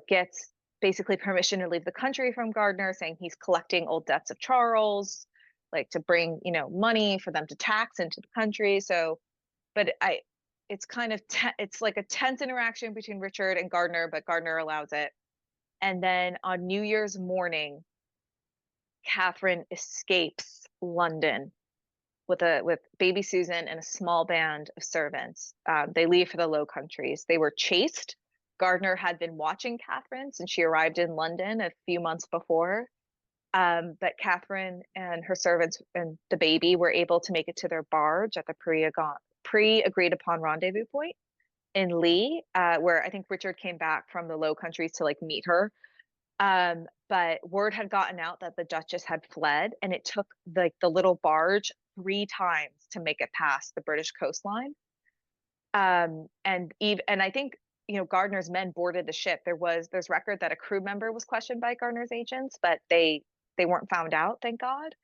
S2: gets basically permission to leave the country from Gardner, saying he's collecting old debts of Charles, like to bring, money for them to tax into the country. So, but it's kind of, it's like a tense interaction between Richard and Gardner, but Gardner allows it. And then on New Year's morning, Catherine escapes London with baby Susan and a small band of servants. They leave for the Low Countries. They were chased. Gardner had been watching Catherine since she arrived in London a few months before. But Catherine and her servants and the baby were able to make it to their barge at the pre-agreed upon rendezvous point in Lee, where I think Richard came back from the Low Countries to like meet her. But word had gotten out that the Duchess had fled, and it took the little barge 3 times to make it past the British coastline. And I think Gardner's men boarded the ship. There's record that a crew member was questioned by Gardner's agents, but they weren't found out, thank God.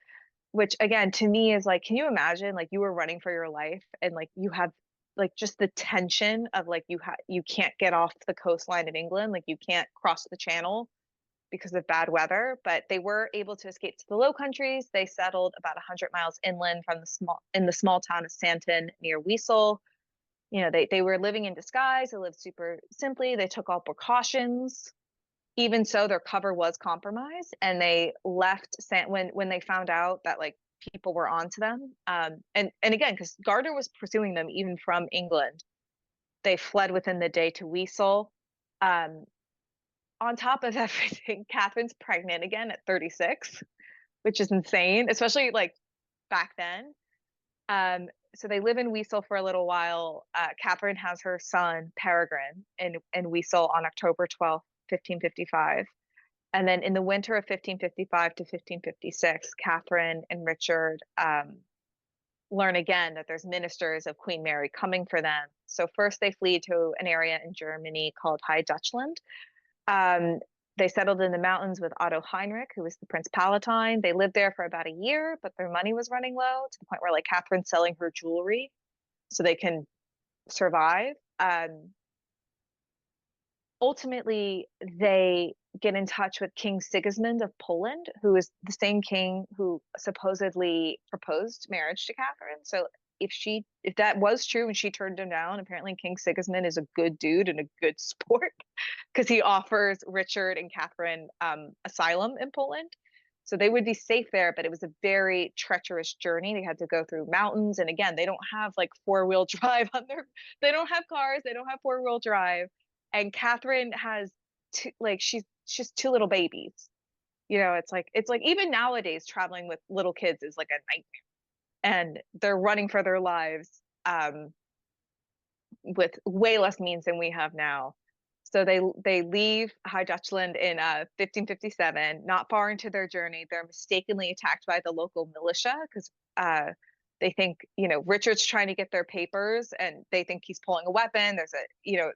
S2: Which again to me is like, can you imagine like you were running for your life and like you have like just the tension of like you can't get off the coastline of England, like you can't cross the channel because of bad weather, but they were able to escape to the Low Countries. They settled about 100 miles inland from the small town of Santon near Weasel. They were living in disguise. They lived super simply. They took all precautions. Even so, their cover was compromised, and they left when they found out that like people were onto them. And again, because Gardner was pursuing them even from England, they fled within the day to Weasel. On top of everything, Catherine's pregnant again at 36, which is insane, especially like back then. So they live in Weasel for a little while. Catherine has her son Peregrine in Weasel on October 12th, 1555. And then in the winter of 1555 to 1556, Catherine and Richard learn again that there's ministers of Queen Mary coming for them. So first they flee to an area in Germany called High Dutchland. They settled in the mountains with Otto Heinrich, who was the Prince Palatine. They lived there for about a year, but their money was running low to the point where like Catherine's selling her jewelry so they can survive. Ultimately, they get in touch with King Sigismund of Poland, who is the same king who supposedly proposed marriage to Catherine. So if that was true and she turned him down, apparently King Sigismund is a good dude and a good sport because he offers Richard and Catherine asylum in Poland. So they would be safe there, but it was a very treacherous journey. They had to go through mountains. And again, they don't have like 4-wheel drive on their, they don't have cars, they don't have 4-wheel drive. And Catherine has two, like she's two little babies. You know, it's like even nowadays traveling with little kids is like a nightmare. And they're running for their lives with way less means than we have now. So they leave High Dutchland in 1557. Not far into their journey, they're mistakenly attacked by the local militia because they think, you know, Richard's trying to get their papers and they think he's pulling a weapon. There's a, you know,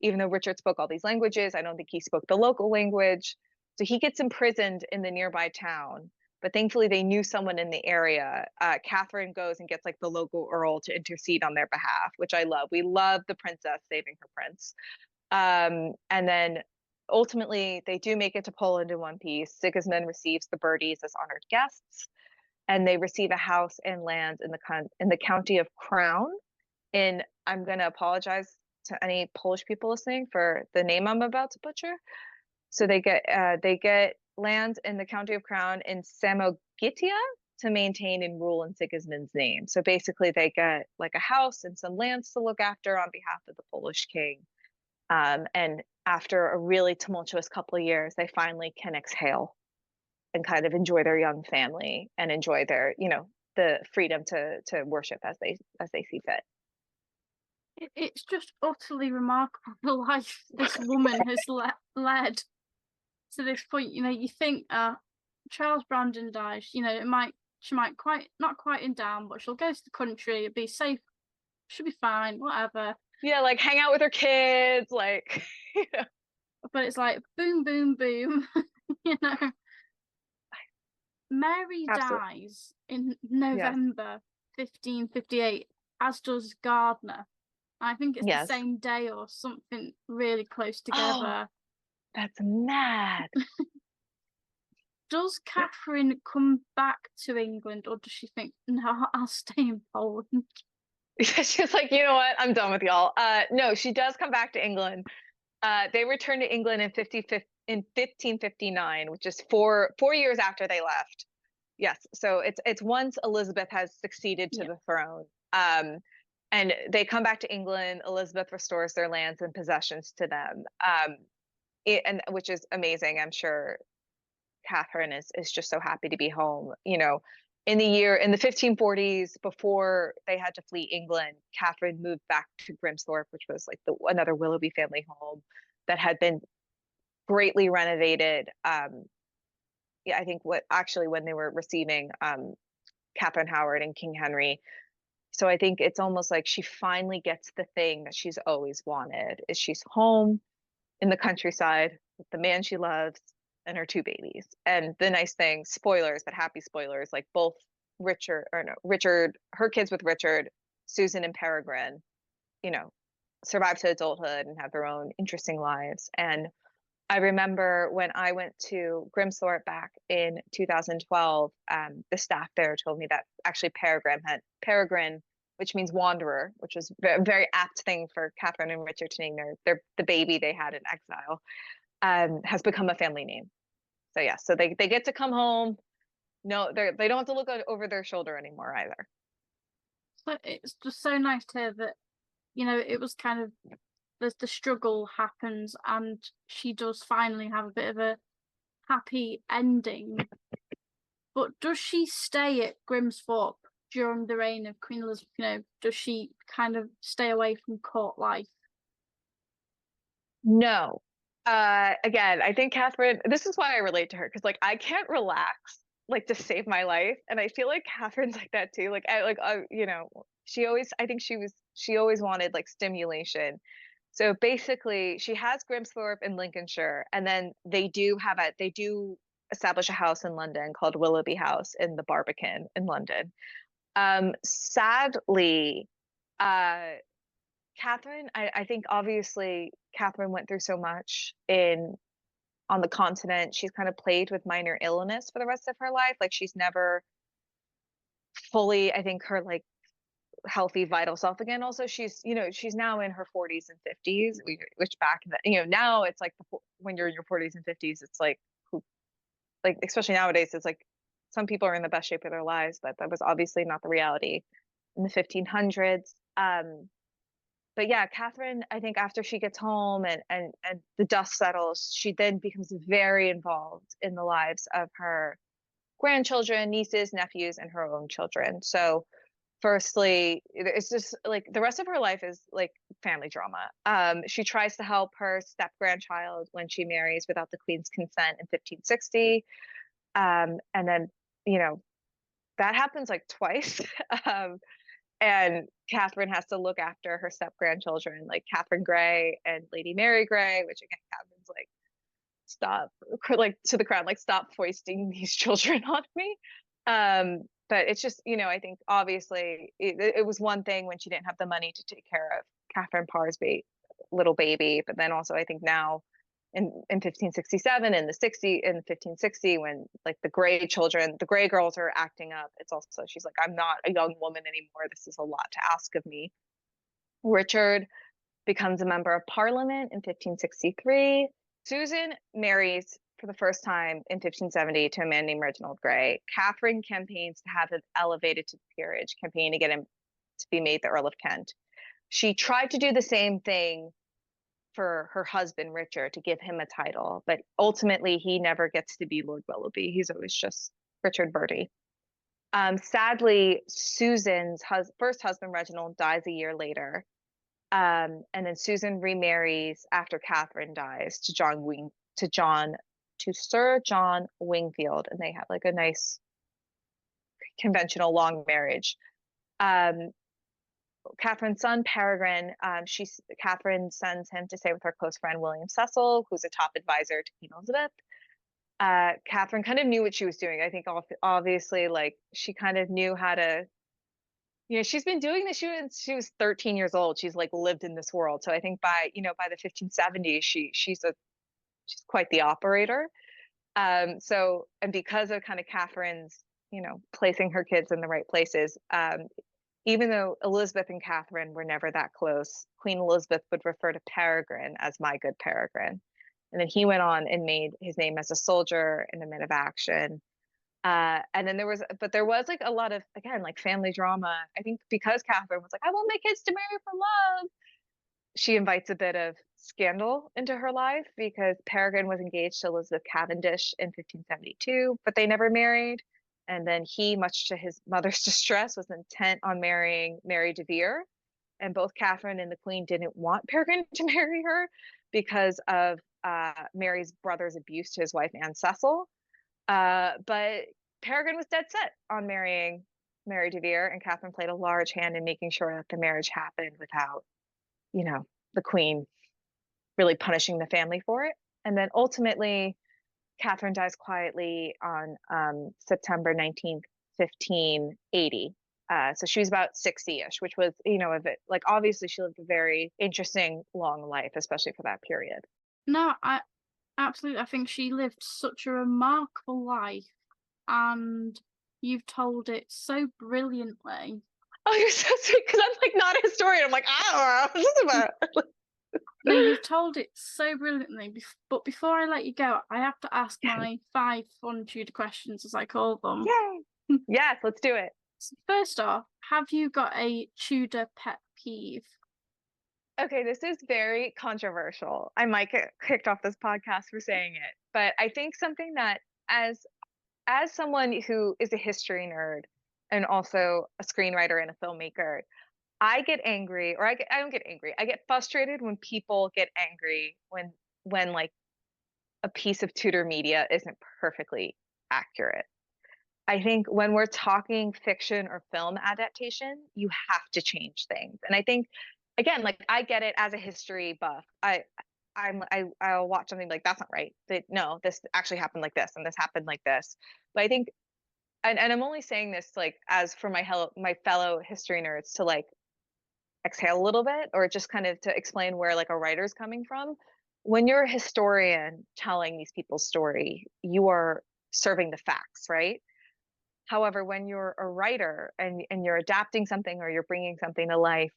S2: even though Richard spoke all these languages, I don't think he spoke the local language. So he gets imprisoned in the nearby town. But thankfully, they knew someone in the area. Catherine goes and gets like the local earl to intercede on their behalf, which I love. We love the princess saving her prince. And then ultimately, they do make it to Poland in one piece. Sigismund receives the birdies as honored guests, and they receive a house and land in the county of Crown. In I'm going to apologize to any Polish people listening for the name I'm about to butcher. So they get land in the county of Crown in Samogitia to maintain and rule in Sigismund's name. So basically, they get like a house and some lands to look after on behalf of the Polish king. And after a really tumultuous couple of years, they finally can exhale and kind of enjoy their young family and enjoy their, you know, the freedom to worship as they see fit.
S1: It's just utterly remarkable the life this woman has led to this point. You know, you think Charles Brandon dies, you know, she might not quieten down, but she'll go to the country, it'll be safe, she'll be fine, whatever.
S2: Yeah, like hang out with her kids, like you know.
S1: But it's like boom, boom, boom. You know, Mary
S2: Absolutely.
S1: dies in
S2: Yes.
S1: November 1558, as does Gardner. I think it's the
S2: Yes.
S1: same day or something really close
S2: Oh,
S1: together.
S2: that's mad.
S1: Does Catherine come back to England, or does she think, no, I'll stay in Poland?
S2: She's like, you know what? I'm done with y'all. No, she does come back to England. They returned to England in 1559, which is four years after they left. Yes, so it's once Elizabeth has succeeded to
S1: Yeah.
S2: the throne. And they come back to England. Elizabeth restores their lands and possessions to them. And which is amazing. I'm sure Catherine is just so happy to be home. You know, in the 1540s, before they had to flee England, Catherine moved back to Grimsthorpe, which was like another Willoughby family home that had been greatly renovated. Yeah, I think when they were receiving Catherine Howard and King Henry. So I think it's almost like she finally gets the thing that she's always wanted, is she's home in the countryside with the man she loves and her two babies. And the nice thing, spoilers, but happy spoilers, like both Richard, her kids with Richard, Susan and Peregrine, you know, survive to adulthood and have their own interesting lives. And I remember when I went to Grimsthorpe back in 2012, the staff there told me that actually Peregrine, which means wanderer, which was a very apt thing for Catherine and Richard to name the baby they had in exile, has become a family name. So yeah, so they get to come home. No, they don't have to look over their shoulder anymore either.
S1: So it's just so nice to hear that, you know, it was kind of the struggle happens and she does finally have a bit of a happy ending. But does she stay at Grimsthorpe during the reign of Queen Elizabeth? You know, does she kind of stay away from court life?
S2: No. Again, I think Catherine, this is why I relate to her, because like I can't relax like to save my life. And I feel like Catherine's like that too. You know, she always wanted like stimulation. So basically she has Grimsthorpe in Lincolnshire, and then they do establish a house in London called Willoughby House in the Barbican in London. Sadly, Catherine, I think obviously Catherine went through so much on the continent. She's kind of plagued with minor illness for the rest of her life. Like she's never fully, I think, her like healthy, vital self again. Also, she's now in her 40s and 50s, which back then, now it's like when you're in your 40s and 50s, it's like like, especially nowadays, it's like some people are in the best shape of their lives, but that was obviously not the reality in the 1500s. But yeah, Catherine, I think after she gets home and the dust settles, she then becomes very involved in the lives of her grandchildren, nieces, nephews, and her own children. So firstly, it's just like the rest of her life is like family drama. She tries to help her step grandchild when she marries without the queen's consent in 1560. And then, you know, that happens like twice. um, and Catherine has to look after her step grandchildren, like Catherine Grey and Lady Mary Grey, which again, Catherine's like, stop, like to the crown, like, stop foisting these children on me. But it's just, you know, I think obviously it was one thing when she didn't have the money to take care of Catherine Parr's little baby, but then also I think now in 1567 and in 1560 when like the Grey girls are acting up, it's also she's like, I'm not a young woman anymore. This is a lot to ask of me. Richard becomes a member of parliament in 1563. Susan marries for the first time in 1570 to a man named Reginald Grey. Catherine campaigns to have him elevated to the peerage, campaigning to get him to be made the Earl of Kent. She tried to do the same thing for her husband, Richard, to give him a title, but ultimately he never gets to be Lord Willoughby. He's always just Richard Bertie. Sadly, Susan's first husband, Reginald, dies a year later. And then Susan remarries after Catherine dies to Sir John Wingfield, and they have like a nice conventional long marriage. Catherine's son Peregrine, Catherine sends him to stay with her close friend William Cecil, who's a top advisor to Queen Elizabeth. Catherine kind of knew what she was doing. I think obviously, like, she kind of knew how to, you know, she's been doing this she was 13 years old. She's like lived in this world. So I think by the 1570s, she's quite the operator. So, and because of kind of Catherine's, you know, placing her kids in the right places, even though Elizabeth and Catherine were never that close, Queen Elizabeth would refer to Peregrine as my good Peregrine. And then he went on and made his name as a soldier and a man of action. And then there was like a lot of, again, like family drama. I think because Catherine was like, I want my kids to marry for love, she invites a bit of scandal into her life because Peregrine was engaged to Elizabeth Cavendish in 1572, but they never married. And then he, much to his mother's distress, was intent on marrying Mary de Vere. And both Catherine and the Queen didn't want Peregrine to marry her because of Mary's brother's abuse to his wife, Anne Cecil. But Peregrine was dead set on marrying Mary de Vere, and Catherine played a large hand in making sure that the marriage happened without, you know, the Queen really punishing the family for it. And then ultimately, Catherine dies quietly on September 19th, 1580. So she was about 60-ish, which was, you know, like obviously she lived a very interesting, long life, especially for that period.
S1: No, I absolutely, I think she lived such a remarkable life, and you've told it so brilliantly.
S2: Oh, you're so sweet, because I'm like not a historian. I'm like, I don't know what this is about.
S1: No, you've told it so brilliantly. But before I let you go, I have to ask my 5 fun Tudor questions, as I call them.
S2: Yay! Yes, let's do it.
S1: So first off, have you got a Tudor pet peeve?
S2: Okay, this is very controversial. I might get kicked off this podcast for saying it, but I think something that as someone who is a history nerd and also a screenwriter and a filmmaker, I get angry, or I don't get angry. I get frustrated when people get angry when like a piece of Tudor media isn't perfectly accurate. I think when we're talking fiction or film adaptation, you have to change things. And I think, again, like, I get it as a history buff. I'll watch something like, that's not right. No, this actually happened like this, and this happened like this. But I think, and I'm only saying this like as for my fellow history nerds to like exhale a little bit, or just kind of to explain where like a writer's coming from. When you're a historian telling these people's story, you are serving the facts, right? However, when you're a writer and you're adapting something or you're bringing something to life,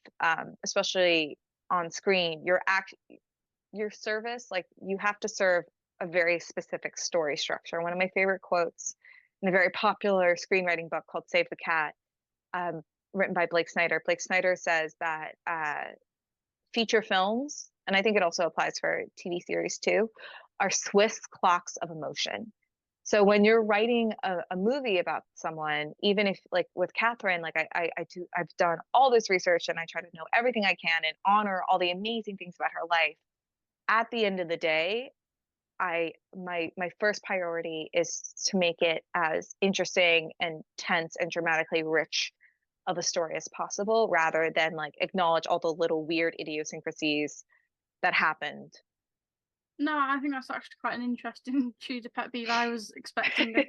S2: especially on screen, your service, like, you have to serve a very specific story structure. One of my favorite quotes in a very popular screenwriting book called Save the Cat, um, written by Blake Snyder. Blake Snyder says that feature films, and I think it also applies for TV series too, are Swiss clocks of emotion. So when you're writing a movie about someone, even if like with Catherine, like I've done all this research and I try to know everything I can and honor all the amazing things about her life. At the end of the day, my first priority is to make it as interesting and tense and dramatically rich of a story as possible, rather than like acknowledge all the little weird idiosyncrasies that happened.
S1: No, I think that's actually quite an interesting Tudor pet peeve. I was expecting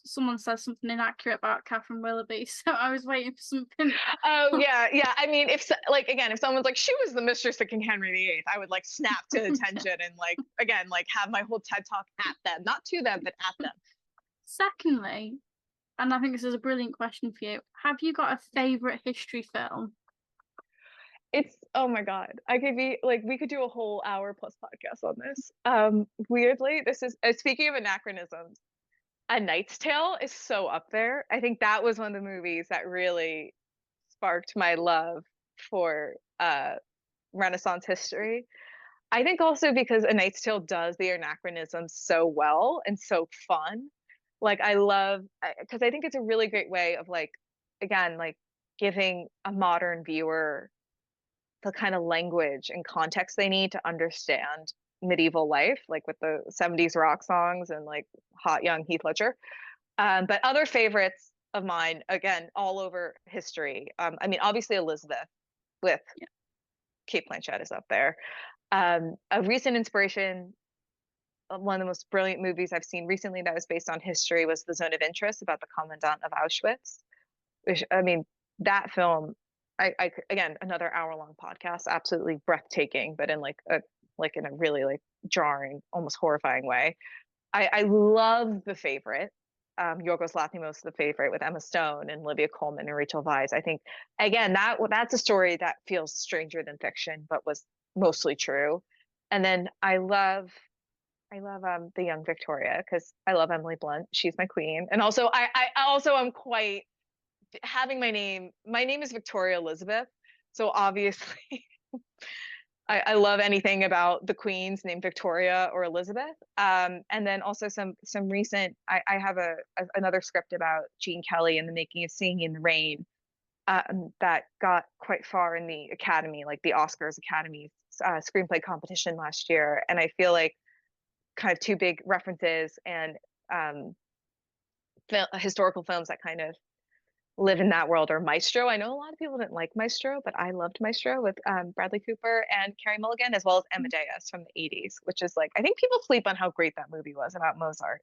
S1: someone says something inaccurate about Catherine Willoughby, so I was waiting for something.
S2: Oh yeah, yeah. I mean, if like again, if someone's like she was the mistress of King Henry VIII, I would like snap to attention and like again like have my whole TED talk at them, not to them, but at them.
S1: Secondly, and I think this is a brilliant question for you, have you got a favorite history film?
S2: It's oh my god, I could be like we could do a whole hour plus podcast on this. Weirdly, this is speaking of anachronisms. A Knight's Tale is so up there. I think that was one of the movies that really sparked my love for Renaissance history. I think also because A Knight's Tale does the anachronisms so well and so fun. Like I love because I think it's a really great way of like again like giving a modern viewer the kind of language and context they need to understand medieval life, like with the 70s rock songs and like hot young Heath Ledger. But other favorites of mine, again, all over history. I mean, obviously Elizabeth with Kate Blanchett is up there. A recent inspiration, one of the most brilliant movies I've seen recently that was based on history was The Zone of Interest about the Commandant of Auschwitz. Which I mean, that film, I again another hour-long podcast, absolutely breathtaking, but in like in a really like jarring, almost horrifying way. I love The Favorite. Yorgos Lanthimos' The Favorite with Emma Stone and Olivia Colman and Rachel Weisz. I think again that's a story that feels stranger than fiction, but was mostly true. And then I love the young Victoria because I love Emily Blunt. She's my queen. And also I also am quite having my name is Victoria Elizabeth. So obviously I love anything about the queens named Victoria or Elizabeth. And then also some recent I have another script about Gene Kelly and the making of Singing in the Rain that got quite far in the Academy, like the Oscars Academy screenplay competition last year. And I feel like kind of two big references and historical films that kind of live in that world are Maestro. I know a lot of people didn't like Maestro, but I loved Maestro with Bradley Cooper and Carey Mulligan, as well as Amadeus from the 80s, which is like, I think people sleep on how great that movie was about Mozart.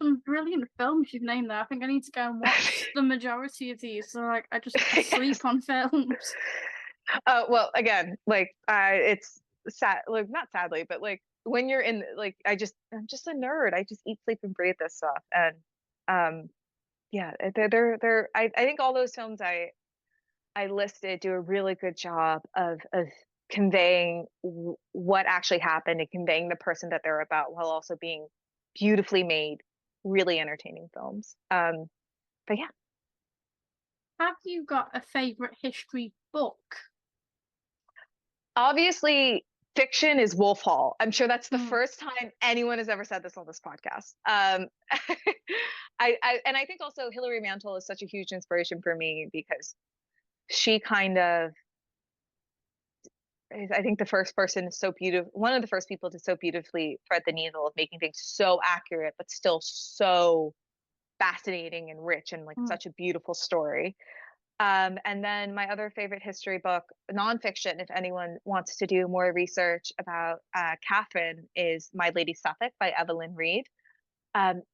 S1: Some brilliant films you've named there. I think I need to go and watch the majority of these. So like I just sleep on films.
S2: Well, again, like it's sad, like not sadly, but like when you're in like I'm just a nerd. I just eat, sleep, and breathe this stuff. And yeah, they're I think all those films I listed do a really good job of conveying what actually happened and conveying the person that they're about while also being beautifully made, really entertaining films. But yeah.
S1: Have you got a favorite history book?
S2: Obviously, fiction is Wolf Hall. I'm sure that's the first time anyone has ever said this on this podcast. I think also Hilary Mantel is such a huge inspiration for me because she kind of is, I think the first person is so beautiful, one of the first people to so beautifully thread the needle of making things so accurate but still so fascinating and rich and like such a beautiful story. And then my other favorite history book, nonfiction, if anyone wants to do more research about Catherine, is My Lady Suffolk by Evelyn Reed.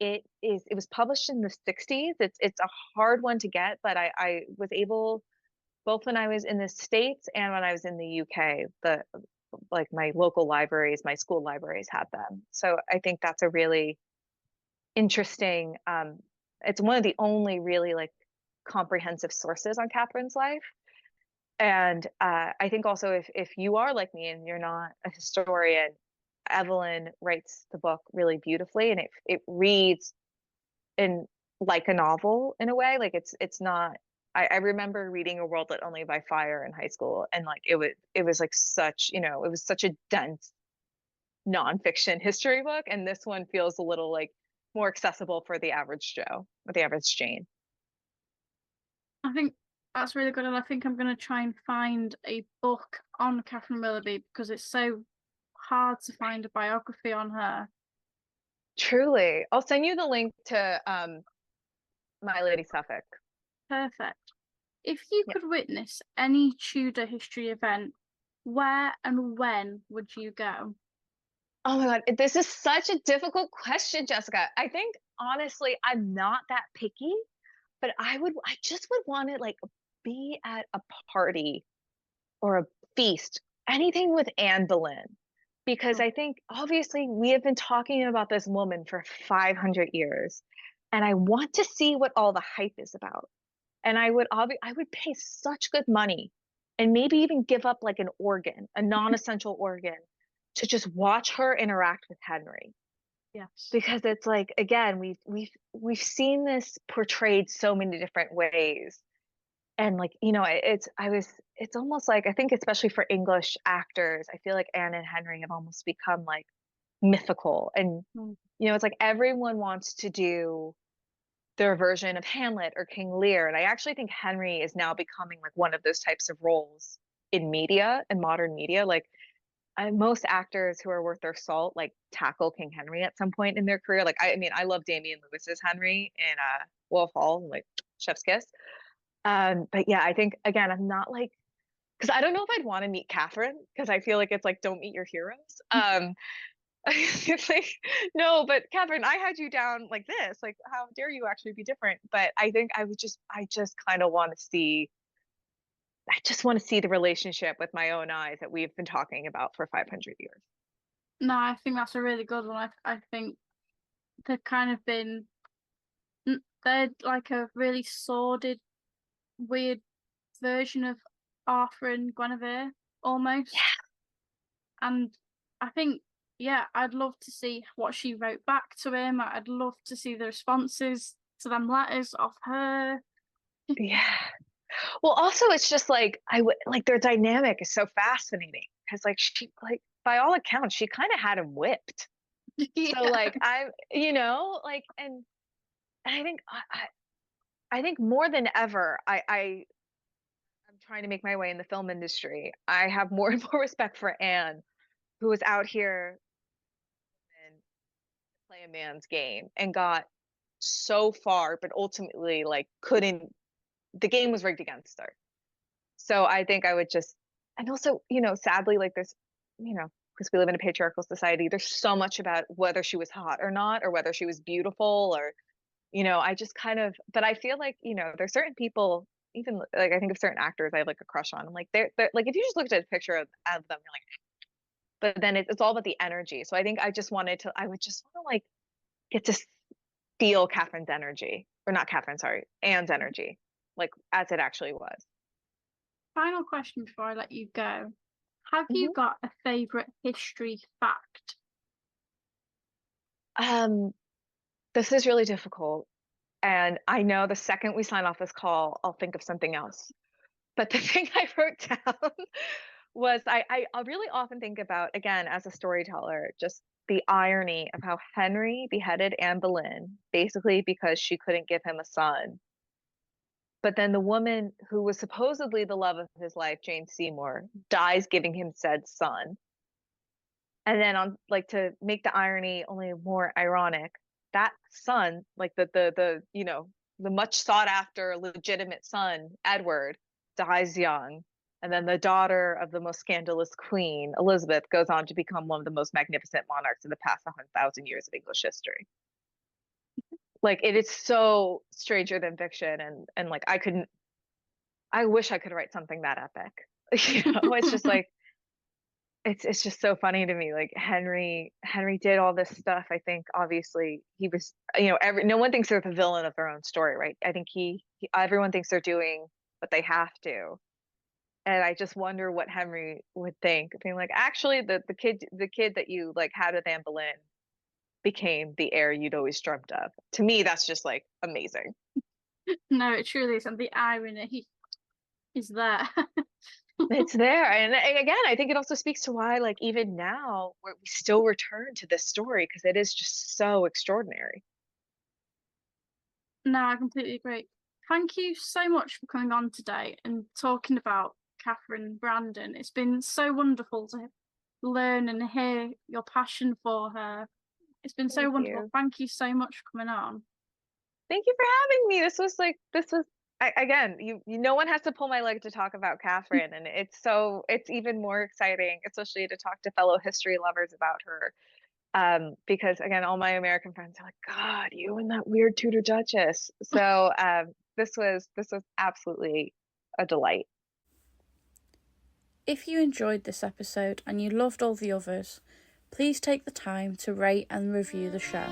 S2: It was published in the 60s. It's a hard one to get, but I was able, both when I was in the States and when I was in the UK, like my local libraries, my school libraries had them. So I think that's a really interesting, it's one of the only really like comprehensive sources on Catherine's life. And I think also if you are like me and you're not a historian, Evelyn writes the book really beautifully, and it reads in like a novel in a way. Like it's not. I remember reading A World Lit Only by Fire in high school, and like it was like such, it was such a dense nonfiction history book, and this one feels a little like more accessible for the average Joe or the average Jane.
S1: I think that's really good, and I think I'm going to try and find a book on Catherine Willoughby because it's so hard to find a biography on her.
S2: Truly, I'll send you the link to My Lady Suffolk.
S1: Perfect. If you
S2: Yeah.
S1: could witness any Tudor history event, where and when would you go?
S2: Oh my God, this is such a difficult question, Jessica. I think honestly, I'm not that picky, but I just would want to like be at a party or a feast, anything with Anne Boleyn, because
S1: Oh,
S2: I think obviously we have been talking about this woman for 500 years, and I want to see what all the hype is about. And I would pay such good money and maybe even give up like an organ, a non-essential organ, to just watch her interact with Henry.
S1: yes.
S2: Because it's like, again, we've seen this portrayed so many different ways. And like, it's almost like, I think especially for English actors, I feel like Anne and Henry have almost become like mythical. And
S1: Mm.
S2: it's like everyone wants to do their version of Hamlet or King Lear. And I actually think Henry is now becoming like one of those types of roles in media and modern media. Like most actors who are worth their salt like tackle King Henry at some point in their career. Like I mean, I love Damian Lewis's Henry in Wolf Hall, like Chef's Kiss. But yeah, I think again, I'm not like because I don't know if I'd want to meet Catherine because I feel like it's like don't meet your heroes. It's like, no, but Catherine, I had you down like this. Like, how dare you actually be different? But I think I just kind of want to see, I just want to see the relationship with my own eyes that we've been talking about for 500 years.
S1: No, I think that's a really good one. I think they've kind of been, they're like a really sordid, weird version of Arthur and Guinevere almost.
S2: Yeah.
S1: And I think, yeah, I'd love to see what she wrote back to him. I'd love to see the responses to them letters of her.
S2: Yeah. Well, also it's just like I would like their dynamic is so fascinating because like she like by all accounts she kind of had him whipped. So
S1: Yeah.
S2: like like and I think I think more than ever I'm trying to make my way in the film industry. I have more and more respect for Anne, who was out here and play a man's game and got so far, but ultimately like couldn't. The game was rigged against her. So I think I would just, and also, sadly, like there's, because we live in a patriarchal society, there's so much about whether she was hot or not, or whether she was beautiful, or, I just kind of, but I feel like, there's certain people, even like I think of certain actors I have like a crush on. I'm like, they're like, if you just looked at a picture of them, you're like, but then it's all about the energy. So I think I would just want to like get to feel Catherine's energy, or not Catherine, sorry, Anne's energy, like as it actually was.
S1: Final question before I let you go. Have you
S2: Mhm.
S1: got a favorite history fact?
S2: Um, this is really difficult. And I know the second we sign off this call, I'll think of something else. But the thing I wrote down was I really often think about, again, as a storyteller, just the irony of how Henry beheaded Anne Boleyn, basically because she couldn't give him a son. But then the woman who was supposedly the love of his life, Jane Seymour, dies giving him said son. And then on like to make the irony only more ironic, that son, like the much sought after legitimate son, Edward, dies young. And then the daughter of the most scandalous queen, Elizabeth, goes on to become one of the most magnificent monarchs in the past 100,000 years of English history. Like it is so stranger than fiction, and like I wish I could write something that epic. It's just like it's just so funny to me. Like Henry did all this stuff. I think obviously he was, no one thinks they're the villain of their own story, right? I think everyone thinks they're doing what they have to. And I just wonder what Henry would think, being like, actually, the kid that you like had with Anne Boleyn became the heir you'd always dreamt of. To me, that's just like amazing.
S1: No, it truly is, and the irony is there.
S2: It's there. And again, I think it also speaks to why, like, even now, we still return to this story because it is just so extraordinary.
S1: No, I completely agree. Thank you so much for coming on today and talking about Catherine Brandon. It's been so wonderful to learn and hear your passion for her. It's been so
S2: Thank
S1: wonderful.
S2: you.
S1: Thank you so much for coming on.
S2: Thank you for having me. This was again, no one has to pull my leg to talk about Catherine, and it's even more exciting, especially to talk to fellow history lovers about her. Because again, all my American friends are like, God, you and that weird Tudor Duchess. So this was absolutely a delight.
S3: If you enjoyed this episode and you loved all the others, please take the time to rate and review the show.